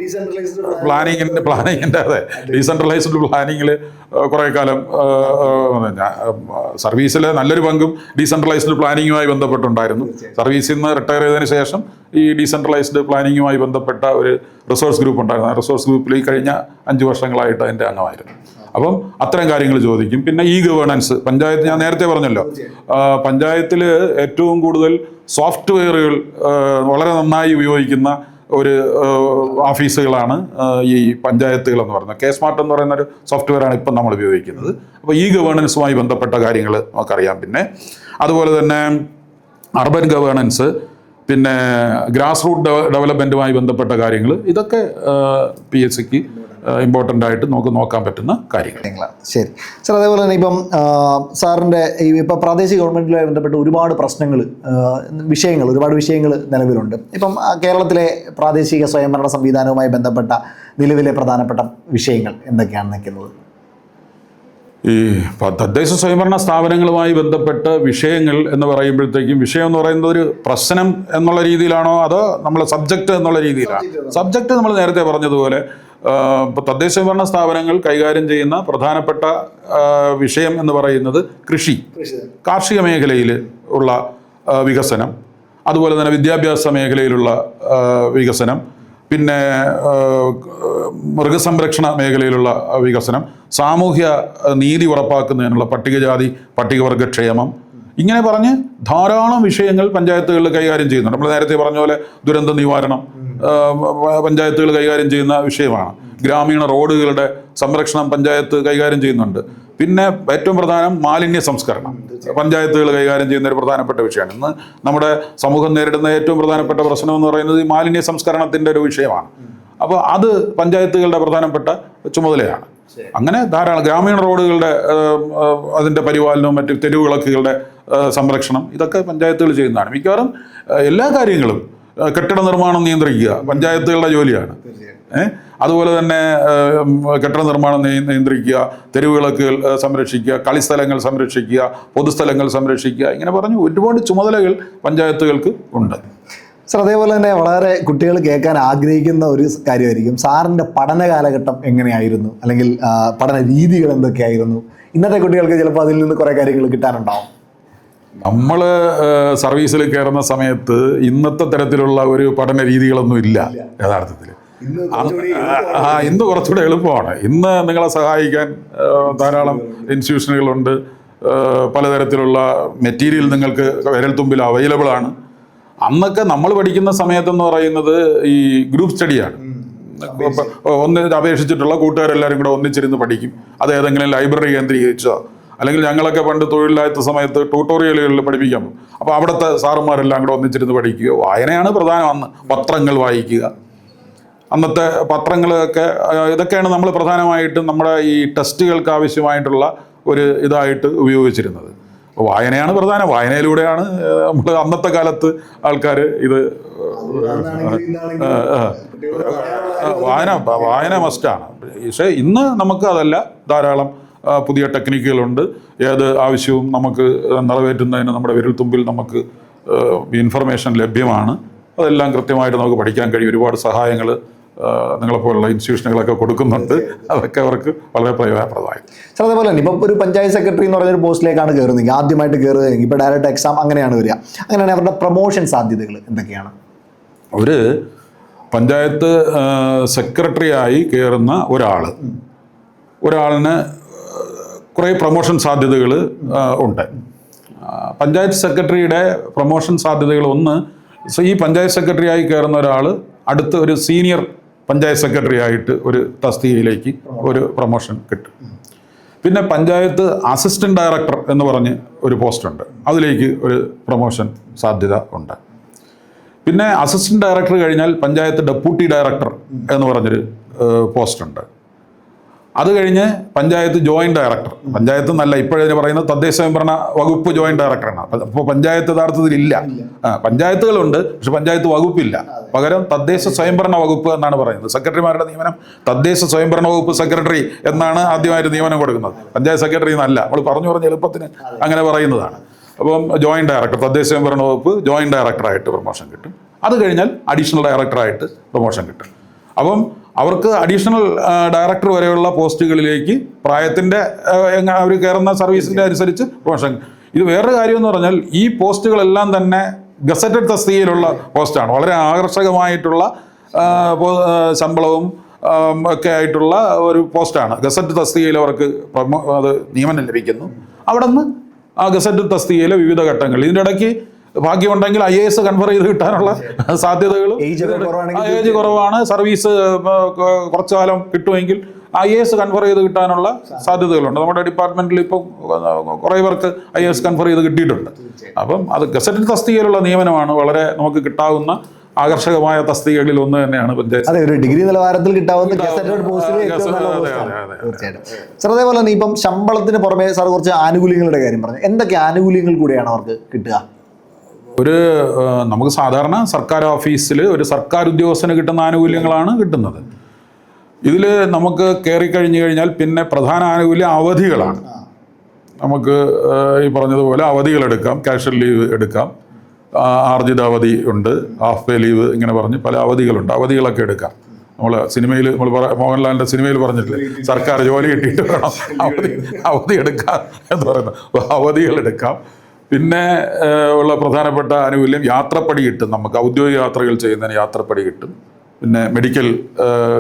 S2: പ്ലാനിങ്ങിൻ്റെ അതെ, ഡീസെൻട്രലൈസ്ഡ് പ്ലാനിങ്ങിൽ കുറേ കാലം സർവീസിലെ നല്ലൊരു പങ്കും ഡീസെൻട്രലൈസ്ഡ് പ്ലാനിങ്ങുമായി ബന്ധപ്പെട്ടുണ്ടായിരുന്നു. സർവീസിൽ നിന്ന് റിട്ടയർ ചെയ്തതിന് ശേഷം ഈ ഡീസെൻട്രലൈസ്ഡ് പ്ലാനിങ്ങുമായി ബന്ധപ്പെട്ട ഒരു റിസോഴ്സ് ഗ്രൂപ്പ് ഉണ്ടായിരുന്നു. ആ റിസോഴ്സ് ഗ്രൂപ്പിൽ ഈ കഴിഞ്ഞ 5 വർഷങ്ങളായിട്ട് അതിൻ്റെ അംഗമായിരുന്നു. അപ്പം അത്തരം കാര്യങ്ങൾ ചോദിക്കും. പിന്നെ ഗവേണൻസ്, പഞ്ചായത്ത് ഞാൻ നേരത്തെ പറഞ്ഞല്ലോ, പഞ്ചായത്തിൽ ഏറ്റവും കൂടുതൽ സോഫ്റ്റ്വെയറുകൾ വളരെ നന്നായി ഉപയോഗിക്കുന്ന ഒരു ഓഫീസുകളാണ് ഈ പഞ്ചായത്തുകൾ എന്ന് പറയുന്നത്. സ്മാർട്ട് എന്ന് പറയുന്ന ഒരു സോഫ്റ്റ്വെയറാണ് ഇപ്പം നമ്മൾ ഉപയോഗിക്കുന്നത്. അപ്പോൾ ഗവേണൻസുമായി ബന്ധപ്പെട്ട കാര്യങ്ങൾ നമുക്കറിയാം. പിന്നെ അതുപോലെ തന്നെ അർബൻ ഗവേണൻസ്, പിന്നെ ഗ്രാസ് റൂട്ട് ഡെവലപ്മെൻറ്റുമായി ബന്ധപ്പെട്ട കാര്യങ്ങൾ, ഇതൊക്കെ PSCക്ക് ഇമ്പോർട്ടൻ്റ് ആയിട്ട് നമുക്ക് നോക്കാൻ പറ്റുന്ന കാര്യങ്ങളാണ്.
S1: ശരി സാർ. അതേപോലെ തന്നെ ഇപ്പം സാറിൻ്റെ ഇപ്പം പ്രാദേശിക ഗവൺമെൻറ്റുമായി ബന്ധപ്പെട്ട് ഒരുപാട് പ്രശ്നങ്ങൾ, ഒരുപാട് വിഷയങ്ങൾ നിലവിലുണ്ട്. ഇപ്പം കേരളത്തിലെ പ്രാദേശിക സ്വയംഭരണ സംവിധാനവുമായി ബന്ധപ്പെട്ട നിലവിലെ പ്രധാനപ്പെട്ട വിഷയങ്ങൾ എന്തൊക്കെയാണ് നിൽക്കുന്നത്?
S2: ഈ തദ്ദേശ സ്വയംഭരണ സ്ഥാപനങ്ങളുമായി ബന്ധപ്പെട്ട വിഷയങ്ങൾ എന്ന് പറയുമ്പോഴത്തേക്കും, വിഷയം എന്ന് പറയുന്നത് ഒരു പ്രശ്നം എന്നുള്ള രീതിയിലാണോ അതോ നമ്മൾ സബ്ജക്റ്റ് എന്നുള്ള രീതിയിലാണോ? സബ്ജക്റ്റ് നമ്മൾ നേരത്തെ പറഞ്ഞതുപോലെ ഇപ്പോൾ തദ്ദേശ സ്വയംഭരണ സ്ഥാപനങ്ങൾ കൈകാര്യം ചെയ്യുന്ന പ്രധാനപ്പെട്ട വിഷയം എന്ന് പറയുന്നത് കൃഷി, കാർഷിക മേഖലയിൽ ഉള്ള വികസനം, അതുപോലെ തന്നെ വിദ്യാഭ്യാസ മേഖലയിലുള്ള വികസനം, പിന്നെ മൃഗസംരക്ഷണ മേഖലയിലുള്ള വികസനം, സാമൂഹ്യ നീതി ഉറപ്പാക്കുന്നതിനുള്ള പട്ടികജാതി പട്ടികവർഗ ക്ഷേമം, ഇങ്ങനെ പറഞ്ഞ് ധാരാളം വിഷയങ്ങൾ പഞ്ചായത്തുകളിൽ കൈകാര്യം ചെയ്യുന്നുണ്ട്. നമ്മൾ നേരത്തെ പറഞ്ഞ പോലെ ദുരന്ത നിവാരണം പഞ്ചായത്തുകൾ കൈകാര്യം ചെയ്യുന്ന വിഷയമാണ്. ഗ്രാമീണ റോഡുകളുടെ സംരക്ഷണം പഞ്ചായത്ത് കൈകാര്യം ചെയ്യുന്നുണ്ട്. പിന്നെ ഏറ്റവും പ്രധാനം മാലിന്യ സംസ്കരണം പഞ്ചായത്തുകൾ കൈകാര്യം ചെയ്യുന്ന ഒരു പ്രധാനപ്പെട്ട വിഷയമാണ്. ഇന്ന് നമ്മുടെ സമൂഹം നേരിടുന്ന ഏറ്റവും പ്രധാനപ്പെട്ട പ്രശ്നം എന്ന് പറയുന്നത് ഈ മാലിന്യ സംസ്കരണത്തിൻ്റെ ഒരു വിഷയമാണ്. അപ്പോൾ അത് പഞ്ചായത്തുകളുടെ പ്രധാനപ്പെട്ട ചുമതലയാണ്. അങ്ങനെ ധാരാളം ഗ്രാമീണ റോഡുകളുടെ അതിൻ്റെ പരിപാലനവും മറ്റ് തെരുവുവിളക്കുകളുടെ സംരക്ഷണം, ഇതൊക്കെ പഞ്ചായത്തുകൾ ചെയ്യുന്നതാണ്. മിക്കവാറും എല്ലാ കാര്യങ്ങളും, കെട്ടിട നിർമ്മാണം നിയന്ത്രിക്കുക പഞ്ചായത്തുകളുടെ ജോലിയാണ്. അതുപോലെ തന്നെ കെട്ടിട നിർമ്മാണം നിയന്ത്രിക്കുക, തെരുവുവിളക്കുകൾ സംരക്ഷിക്കുക, കളിസ്ഥലങ്ങൾ സംരക്ഷിക്കുക, പൊതുസ്ഥലങ്ങൾ സംരക്ഷിക്കുക, ഇങ്ങനെ പറഞ്ഞ് ഒരുപാട് ചുമതലകൾ പഞ്ചായത്തുകൾക്ക് ഉണ്ട്.
S1: സാർ, അതേപോലെ തന്നെ വളരെ കുട്ടികൾ കേൾക്കാൻ ആഗ്രഹിക്കുന്ന ഒരു കാര്യമായിരിക്കും, സാറിൻ്റെ പഠന കാലഘട്ടം എങ്ങനെയായിരുന്നു, അല്ലെങ്കിൽ പഠന രീതികൾ എന്തൊക്കെയായിരുന്നു? ഇന്നത്തെ കുട്ടികൾക്ക് ചിലപ്പോൾ അതിൽ നിന്ന് കുറേ കാര്യങ്ങൾ കിട്ടാനുണ്ടാവും.
S2: നമ്മൾ സർവീസിൽ കയറുന്ന സമയത്ത് ഇന്നത്തെ തരത്തിലുള്ള ഒരു പഠന രീതികളൊന്നും ഇല്ല യഥാർത്ഥത്തിൽ. ഇന്ന് കുറച്ചുകൂടെ എളുപ്പമാണ്. ഇന്ന് നിങ്ങളെ സഹായിക്കാൻ ധാരാളം ഇൻസ്റ്റിറ്റ്യൂഷനുകളുണ്ട്. പലതരത്തിലുള്ള മെറ്റീരിയൽ നിങ്ങൾക്ക് വിരൽത്തുമ്പിൽ അവൈലബിൾ ആണ്. അന്നൊക്കെ നമ്മൾ പഠിക്കുന്ന സമയത്തെന്ന് പറയുന്നത് ഈ ഗ്രൂപ്പ് സ്റ്റഡിയാണ്. അപേക്ഷിച്ചിട്ടുള്ള കൂട്ടുകാരെല്ലാവരും കൂടെ ഒന്നിച്ചിരുന്ന് പഠിക്കും. അത് ഏതെങ്കിലും ലൈബ്രറി കേന്ദ്രീകരിച്ചോ, അല്ലെങ്കിൽ ഞങ്ങളൊക്കെ പണ്ട് തൊഴിലില്ലാത്ത സമയത്ത് ട്യൂട്ടോറിയലുകളിൽ പഠിപ്പിക്കാം. അപ്പോൾ അവിടുത്തെ സാറുമാരെല്ലാം കൂടെ ഒന്നിച്ചിരുന്ന് പഠിക്കുക. വായനയാണ് പ്രധാനം. അന്ന് പത്രങ്ങൾ വായിക്കുക, അന്നത്തെ പത്രങ്ങളൊക്കെ, ഇതൊക്കെയാണ് നമ്മൾ പ്രധാനമായിട്ടും നമ്മുടെ ഈ ടെസ്റ്റുകൾക്ക് ആവശ്യമായിട്ടുള്ള ഒരു ഇതായിട്ട് ഉപയോഗിച്ചിരുന്നത്. അപ്പോൾ വായനയാണ് പ്രധാനം. വായനയിലൂടെയാണ് നമ്മൾ അന്നത്തെ കാലത്ത് ആൾക്കാർ ഇത് വായന മസ്റ്റാണ്. പക്ഷേ ഇന്ന് നമുക്ക് അതല്ല, ധാരാളം പുതിയ ടെക്നിക്കുകളുണ്ട്. ഏത് ആവശ്യവും നമുക്ക് നിറവേറ്റുന്നതിന് നമ്മുടെ വിരൽത്തുമ്പിൽ നമുക്ക് ഇൻഫർമേഷൻ ലഭ്യമാണ്. അതെല്ലാം കൃത്യമായിട്ട് നമുക്ക് പഠിക്കാൻ കഴിയും. ഒരുപാട് സഹായങ്ങൾ നിങ്ങളെപ്പോലുള്ള ഇൻസ്റ്റിറ്റ്യൂഷനുകളൊക്കെ കൊടുക്കുന്നുണ്ട്. അതൊക്കെ അവർക്ക് വളരെ പ്രയോജനപ്രദമായി.
S1: സാർ അതേപോലെ തന്നെ ഇപ്പം ഒരു പഞ്ചായത്ത് സെക്രട്ടറി എന്ന് പറയുന്ന ഒരു പോസ്റ്റിലേക്കാണ് കയറുന്നത്, ആദ്യമായിട്ട് കയറുന്നതെങ്കിൽ ഇപ്പോൾ ഡയറക്റ്റ് എക്സാം അങ്ങനെയാണ് വരിക. അങ്ങനെയാണെങ്കിൽ അവരുടെ പ്രൊമോഷൻ സാധ്യതകൾ എന്തൊക്കെയാണ്?
S2: ഒരു പഞ്ചായത്ത് സെക്രട്ടറിയായി കയറുന്ന ഒരാളിന് കുറേ പ്രൊമോഷൻ സാധ്യതകൾ ഉണ്ട്. പഞ്ചായത്ത് സെക്രട്ടറിയുടെ പ്രൊമോഷൻ സാധ്യതകൾ ഒന്ന്, ഈ പഞ്ചായത്ത് സെക്രട്ടറിയായി കയറുന്ന ഒരാൾ അടുത്ത ഒരു സീനിയർ പഞ്ചായത്ത് സെക്രട്ടറി ആയിട്ട് ഒരു തസ്തികയിലേക്ക് ഒരു പ്രൊമോഷൻ കിട്ടും. പിന്നെ പഞ്ചായത്ത് അസിസ്റ്റന്റ് ഡയറക്ടർ എന്ന് പറഞ്ഞ് ഒരു പോസ്റ്റുണ്ട്, അതിലേക്ക് ഒരു പ്രൊമോഷൻ സാധ്യത ഉണ്ട്. പിന്നെ അസിസ്റ്റന്റ് ഡയറക്ടർ കഴിഞ്ഞാൽ പഞ്ചായത്ത് ഡെപ്യൂട്ടി ഡയറക്ടർ എന്ന് പറഞ്ഞൊരു പോസ്റ്റുണ്ട്. അത് കഴിഞ്ഞ് പഞ്ചായത്ത് ജോയിന്റ് ഡയറക്ടർ, പഞ്ചായത്ത് എന്നല്ല ഇപ്പോഴതിന് പറയുന്നത് തദ്ദേശ സ്വയംഭരണ വകുപ്പ് ജോയിന്റ് ഡയറക്ടറാണ്. അപ്പോൾ പഞ്ചായത്ത് യഥാർത്ഥത്തിൽ ഇല്ല, പഞ്ചായത്തുകളുണ്ട്, പക്ഷെ പഞ്ചായത്ത് വകുപ്പില്ല. പകരം തദ്ദേശ സ്വയംഭരണ വകുപ്പ് എന്നാണ് പറയുന്നത്. സെക്രട്ടറിമാരുടെ നിയമനം തദ്ദേശ സ്വയംഭരണ വകുപ്പ് സെക്രട്ടറി എന്നാണ് ആദ്യമായിട്ട് നിയമനം കൊടുക്കുന്നത്. പഞ്ചായത്ത് സെക്രട്ടറി എന്നല്ല, നമ്മൾ പറഞ്ഞു എളുപ്പത്തിന് അങ്ങനെ പറയുന്നതാണ്. അപ്പം ജോയിന്റ് ഡയറക്ടർ, തദ്ദേശ സ്വയംഭരണ വകുപ്പ് ജോയിന്റ് ഡയറക്ടറായിട്ട് പ്രൊമോഷൻ കിട്ടും. അത് കഴിഞ്ഞാൽ അഡീഷണൽ ഡയറക്ടറായിട്ട് പ്രൊമോഷൻ കിട്ടും. അപ്പം അവർക്ക് അഡീഷണൽ ഡയറക്ടർ വരെയുള്ള പോസ്റ്റുകളിലേക്ക് പ്രായത്തിൻ്റെ അവർ കയറുന്ന സർവീസിൻ്റെ അനുസരിച്ച് പ്രൊമോഷൻ. ഇത് വേറൊരു കാര്യം എന്ന് പറഞ്ഞാൽ ഈ പോസ്റ്റുകളെല്ലാം തന്നെ ഗസറ്റഡ് തസ്തികയിലുള്ള പോസ്റ്റാണ്. വളരെ ആകർഷകമായിട്ടുള്ള ശമ്പളവും ഒക്കെ ആയിട്ടുള്ള ഒരു പോസ്റ്റാണ്. ഗസറ്റ് തസ്തികയിൽ അവർക്ക് അത് നിയമനം ലഭിക്കുന്നു. അവിടെ നിന്ന് ആ ഗസറ്റ് തസ്തികയിലെ വിവിധ ഘട്ടങ്ങൾ, ഇതിൻ്റെ ഇടയ്ക്ക് ഭാഗ്യമുണ്ടെങ്കിൽ IAS കൺഫർ ചെയ്ത് കിട്ടാനുള്ള സാധ്യതകളും, ഏജ് കുറവാണ്, സർവീസ് കുറച്ചു കാലം കിട്ടുമെങ്കിൽ IAS കൺഫർ ചെയ്ത് കിട്ടാനുള്ള സാധ്യതകളുണ്ട്. നമ്മുടെ ഡിപ്പാർട്ട്മെന്റിൽ ഇപ്പം കുറേ പേർക്ക് IAS കൺഫർ ചെയ്ത് കിട്ടിയിട്ടുണ്ട്. അപ്പം അത് ഗസറ്റ് തസ്തികയിലുള്ള നിയമനമാണ്. വളരെ നമുക്ക് കിട്ടാവുന്ന ആകർഷകമായ തസ്തികകളിൽ ഒന്ന് തന്നെയാണ് പഞ്ചായത്ത്.
S1: അതെ, ഒരു ഡിഗ്രി നിലവാരത്തിൽ കിട്ടാവുന്ന സാർ. അതേപോലെ തന്നെ ഇപ്പം ശമ്പളത്തിന് പുറമെ സാർ കുറച്ച് ആനുകൂല്യങ്ങളുടെ കാര്യം പറഞ്ഞു. എന്തൊക്കെ ആനുകൂല്യങ്ങൾ കൂടെയാണ് അവർക്ക് കിട്ടുക?
S2: നമുക്ക് സാധാരണ സർക്കാർ ഓഫീസിൽ ഒരു സർക്കാർ ഉദ്യോഗസ്ഥന് കിട്ടുന്ന ആനുകൂല്യങ്ങളാണ് കിട്ടുന്നത്. ഇതിൽ നമുക്ക് കയറി കഴിഞ്ഞു കഴിഞ്ഞാൽ പിന്നെ പ്രധാന ആനുകൂല്യം അവധികളാണ്. നമുക്ക് ഈ പറഞ്ഞതുപോലെ അവധികൾ എടുക്കാം, കാഷ്വൽ ലീവ് എടുക്കാം, ആർജിത അവധി ഉണ്ട്, ഹാഫ് പേ ലീവ്, ഇങ്ങനെ പറഞ്ഞ് പല അവധികളുണ്ട്. അവധികളൊക്കെ എടുക്കാം. നമ്മൾ സിനിമയിൽ മോഹൻലാലിൻ്റെ സിനിമയിൽ പറഞ്ഞിട്ടില്ലേ, സർക്കാർ ജോലി കിട്ടിയിട്ട് വേണം അവധി എടുക്കാം എന്ന് പറയുന്നത്. അവധികൾ എടുക്കാം. പിന്നെ ഉള്ള പ്രധാനപ്പെട്ട ആനുകൂല്യം യാത്രപ്പടി കിട്ടും. നമുക്ക് ഔദ്യോഗിക യാത്രകൾ ചെയ്യുന്നതിന് യാത്രപ്പടി കിട്ടും. പിന്നെ മെഡിക്കൽ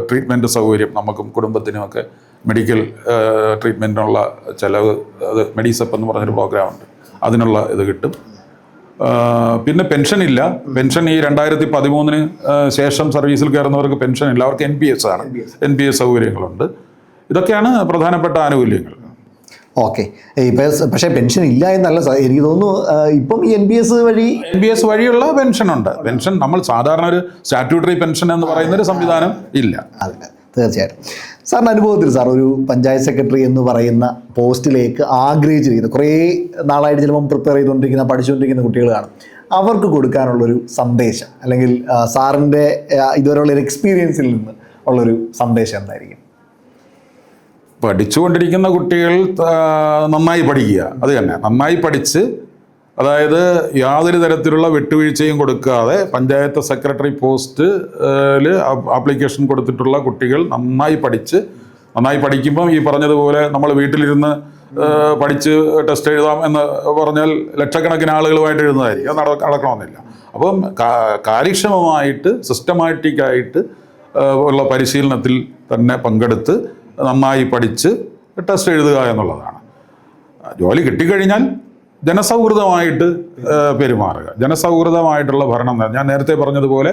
S2: ട്രീറ്റ്മെൻറ്റ് സൗകര്യം, നമുക്കും കുടുംബത്തിനുമൊക്കെ മെഡിക്കൽ ട്രീറ്റ്മെൻറ്റിനുള്ള ചിലവ്, അത് മെഡിസെപ്പ് എന്ന് പറഞ്ഞൊരു പ്രോഗ്രാമുണ്ട്, അതിനുള്ള ഇത് കിട്ടും. പിന്നെ പെൻഷൻ ഇല്ല. പെൻഷൻ ഈ 2013 ശേഷം സർവീസിൽ കയറുന്നവർക്ക് പെൻഷൻ ഇല്ല. അവർക്ക് NPS ആണ്. NPS സൗകര്യങ്ങളുണ്ട്. ഇതൊക്കെയാണ് പ്രധാനപ്പെട്ട ആനുകൂല്യങ്ങൾ.
S1: ഓക്കെ. പക്ഷേ പെൻഷൻ ഇല്ല എന്നല്ല സാർ, എനിക്ക് തോന്നുന്നു ഇപ്പം ഈ NPS
S2: വഴിയുള്ള പെൻഷനുണ്ട്. പെൻഷൻ നമ്മൾ സാധാരണ ഒരു സ്റ്റാറ്റ്യൂട്ടറി പെൻഷൻ എന്ന് പറയുന്ന ഒരു സംവിധാനം ഇല്ല.
S1: അതെ, തീർച്ചയായിട്ടും. സാറിൻ്റെ അനുഭവത്തിൽ സാർ ഒരു പഞ്ചായത്ത് സെക്രട്ടറി എന്ന് പറയുന്ന പോസ്റ്റിലേക്ക് ആഗ്രഹിച്ചിരിക്കുന്ന കുറേ നാളായിട്ട് ചിലപ്പം പ്രിപ്പയർ ചെയ്തുകൊണ്ടിരിക്കുന്ന പഠിച്ചുകൊണ്ടിരിക്കുന്ന കുട്ടികൾ കാണും. അവർക്ക് കൊടുക്കാനുള്ളൊരു സന്ദേശം, അല്ലെങ്കിൽ സാറിൻ്റെ ഇതുവരെയുള്ളൊരു എക്സ്പീരിയൻസിൽ നിന്ന് ഉള്ളൊരു സന്ദേശം എന്തായിരിക്കും?
S2: പഠിച്ചുകൊണ്ടിരിക്കുന്ന കുട്ടികൾ നന്നായി പഠിക്കുക. അത് തന്നെ, നന്നായി പഠിച്ച്, അതായത് യാതൊരു തരത്തിലുള്ള വിട്ടുവീഴ്ചയും കൊടുക്കാതെ പഞ്ചായത്ത് സെക്രട്ടറി പോസ്റ്റിൽ ആപ്ലിക്കേഷൻ കൊടുത്തിട്ടുള്ള കുട്ടികൾ നന്നായി പഠിക്കുമ്പം ഈ പറഞ്ഞതുപോലെ നമ്മൾ വീട്ടിലിരുന്ന് പഠിച്ച് ടെസ്റ്റ് എഴുതാം എന്ന് പറഞ്ഞാൽ ലക്ഷക്കണക്കിന് ആളുകളുമായിട്ട് എഴുതുന്നതായിരിക്കും. അത് നടക്കണമെന്നില്ല. അപ്പം കാര്യക്ഷമമായിട്ട് സിസ്റ്റമാറ്റിക്കായിട്ട് ഉള്ള പരിശീലനത്തിൽ തന്നെ പങ്കെടുത്ത് നന്നായി പഠിച്ച് ടെസ്റ്റ് എഴുതുക എന്നുള്ളതാണ്. ജോലി കിട്ടിക്കഴിഞ്ഞാൽ ജനസൗഹൃദമായിട്ട് പെരുമാറുക, ജനസൗഹൃദമായിട്ടുള്ള ഭരണം. ഞാൻ നേരത്തെ പറഞ്ഞതുപോലെ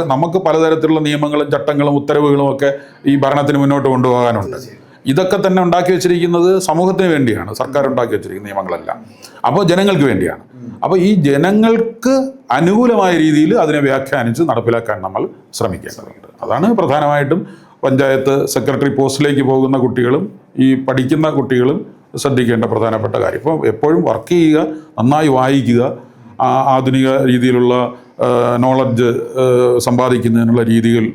S2: നമുക്ക് പലതരത്തിലുള്ള നിയമങ്ങളും ചട്ടങ്ങളും ഉത്തരവുകളും ഒക്കെ ഈ ഭരണത്തിന് മുന്നോട്ട് കൊണ്ടുപോകാനുണ്ട്. ഇതൊക്കെ തന്നെ ഉണ്ടാക്കി വെച്ചിരിക്കുന്നത് സമൂഹത്തിന് വേണ്ടിയാണ്. സർക്കാർ ഉണ്ടാക്കി വെച്ചിരിക്കുന്ന നിയമങ്ങളെല്ലാം അപ്പോൾ ജനങ്ങൾക്ക് വേണ്ടിയാണ്. അപ്പോൾ ഈ ജനങ്ങൾക്ക് അനുകൂലമായ രീതിയിൽ അതിനെ വ്യാഖ്യാനിച്ച് നടപ്പിലാക്കാൻ നമ്മൾ ശ്രമിക്കേണ്ടതുണ്ട്. അതാണ് പ്രധാനമായിട്ടും പഞ്ചായത്ത് സെക്രട്ടറി പോസ്റ്റിലേക്ക് പോകുന്ന കുട്ടികളും ഈ പഠിക്കുന്ന കുട്ടികളും ശ്രദ്ധിക്കേണ്ട പ്രധാനപ്പെട്ട കാര്യം. ഇപ്പോൾ എപ്പോഴും വർക്ക് ചെയ്യുക, നന്നായി വായിക്കുക, ആധുനിക രീതിയിലുള്ള നോളജ് സമ്പാദിക്കുന്നതിനുള്ള രീതികൾ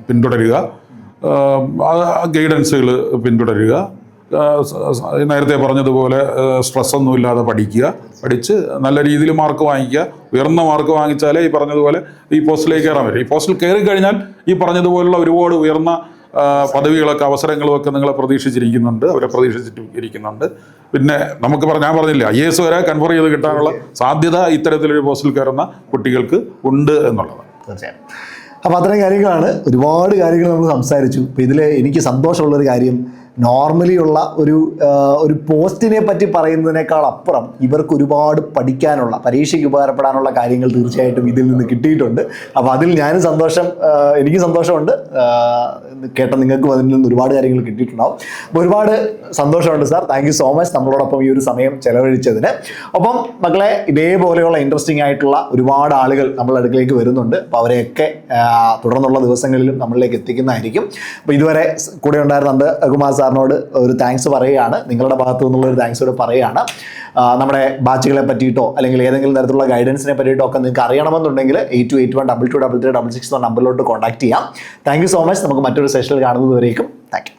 S2: പിന്തുടരുക. ഗൈഡൻസുകൾ പിന്തുടരുക. നേരത്തെ പറഞ്ഞതുപോലെ സ്ട്രെസ്സൊന്നുമില്ലാതെ പഠിച്ച് നല്ല രീതിയിൽ മാർക്ക് വാങ്ങിക്കുക. ഉയർന്ന മാർക്ക് വാങ്ങിച്ചാലേ ഈ പറഞ്ഞതുപോലെ ഈ പോസ്റ്റിലേക്ക് കയറാൻ പറ്റും. ഈ പോസ്റ്റിൽ കയറി കഴിഞ്ഞാൽ ഈ പറഞ്ഞതുപോലുള്ള ഒരുപാട് ഉയർന്ന പദവികളൊക്കെ അവസരങ്ങളുമൊക്കെ നിങ്ങളെ പ്രതീക്ഷിച്ചിരിക്കുന്നുണ്ട്, അവരെ പ്രതീക്ഷിച്ചിരിക്കുന്നുണ്ട്. പിന്നെ ഞാൻ പറഞ്ഞില്ല, IAS വരെ കൺഫർ ചെയ്ത് കിട്ടാനുള്ള സാധ്യത ഇത്തരത്തിലൊരു പോസ്റ്റിൽ കയറുന്ന കുട്ടികൾക്ക് ഉണ്ട് എന്നുള്ളതാണ്.
S1: തീർച്ചയായും. അപ്പോൾ അത്രയും കാര്യങ്ങളാണ്, ഒരുപാട് കാര്യങ്ങൾ നമ്മൾ സംസാരിച്ചു. അപ്പോൾ ഇതിൽ എനിക്ക് സന്തോഷമുള്ളൊരു കാര്യം, നോർമലി ഉള്ള ഒരു പോസ്റ്റിനെ പറ്റി പറയുന്നതിനേക്കാൾ അപ്പുറം ഇവർക്ക് ഒരുപാട് പഠിക്കാനുള്ള, പരീക്ഷയ്ക്ക് ഉപകാരപ്പെടാനുള്ള കാര്യങ്ങൾ തീർച്ചയായിട്ടും ഇതിൽ നിന്ന് കിട്ടിയിട്ടുണ്ട്. അപ്പോൾ അതിൽ ഞാനും എനിക്ക് സന്തോഷമുണ്ട്, കേട്ട നിങ്ങൾക്കും അതിൽ നിന്ന് ഒരുപാട് കാര്യങ്ങൾ കിട്ടിയിട്ടുണ്ടാവും. അപ്പോൾ ഒരുപാട് സന്തോഷമുണ്ട് sir. Thank you so much നമ്മളോടൊപ്പം ഈ ഒരു സമയം ചെലവഴിച്ചതിന്. ഒപ്പം മക്കളെ, ഇതേപോലെയുള്ള ഇൻട്രസ്റ്റിംഗ് ആയിട്ടുള്ള ഒരുപാട് ആളുകൾ നമ്മളുടെ അടുക്കിലേക്ക് വരുന്നുണ്ട്. അപ്പോൾ അവരെയൊക്കെ തുടർന്നുള്ള ദിവസങ്ങളിലും നമ്മളിലേക്ക് എത്തിക്കുന്നതായിരിക്കും. അപ്പോൾ ഇതുവരെ കൂടെ ഉണ്ടായിരുന്ന നന്ദകുമാർ സാറിനോട് ഒരു താങ്ക്സ് പറയുകയാണ്, നിങ്ങളുടെ ഭാഗത്തു നിന്നുള്ള ഒരു താങ്ക്സ് കൂടെ പറയുകയാണ്. നമ്മുടെ ബാച്ചുകളെ പറ്റിയിട്ടോ അല്ലെങ്കിൽ ഏതെങ്കിലും തരത്തിലുള്ള ഗൈഡൻസിനെ പറ്റിയിട്ടോ ഒക്കെ നിങ്ങൾക്ക് അറിയണമെന്നുണ്ടെങ്കിൽ 8281 2233 6 എന്ന നമ്പറിലോട്ട് കോൺടാക്ട് ചെയ്യാം. Thank you so much. നമുക്ക് മറ്റൊരു സെഷനിൽ കാണുന്നത് വരേക്കും താങ്ക് യു.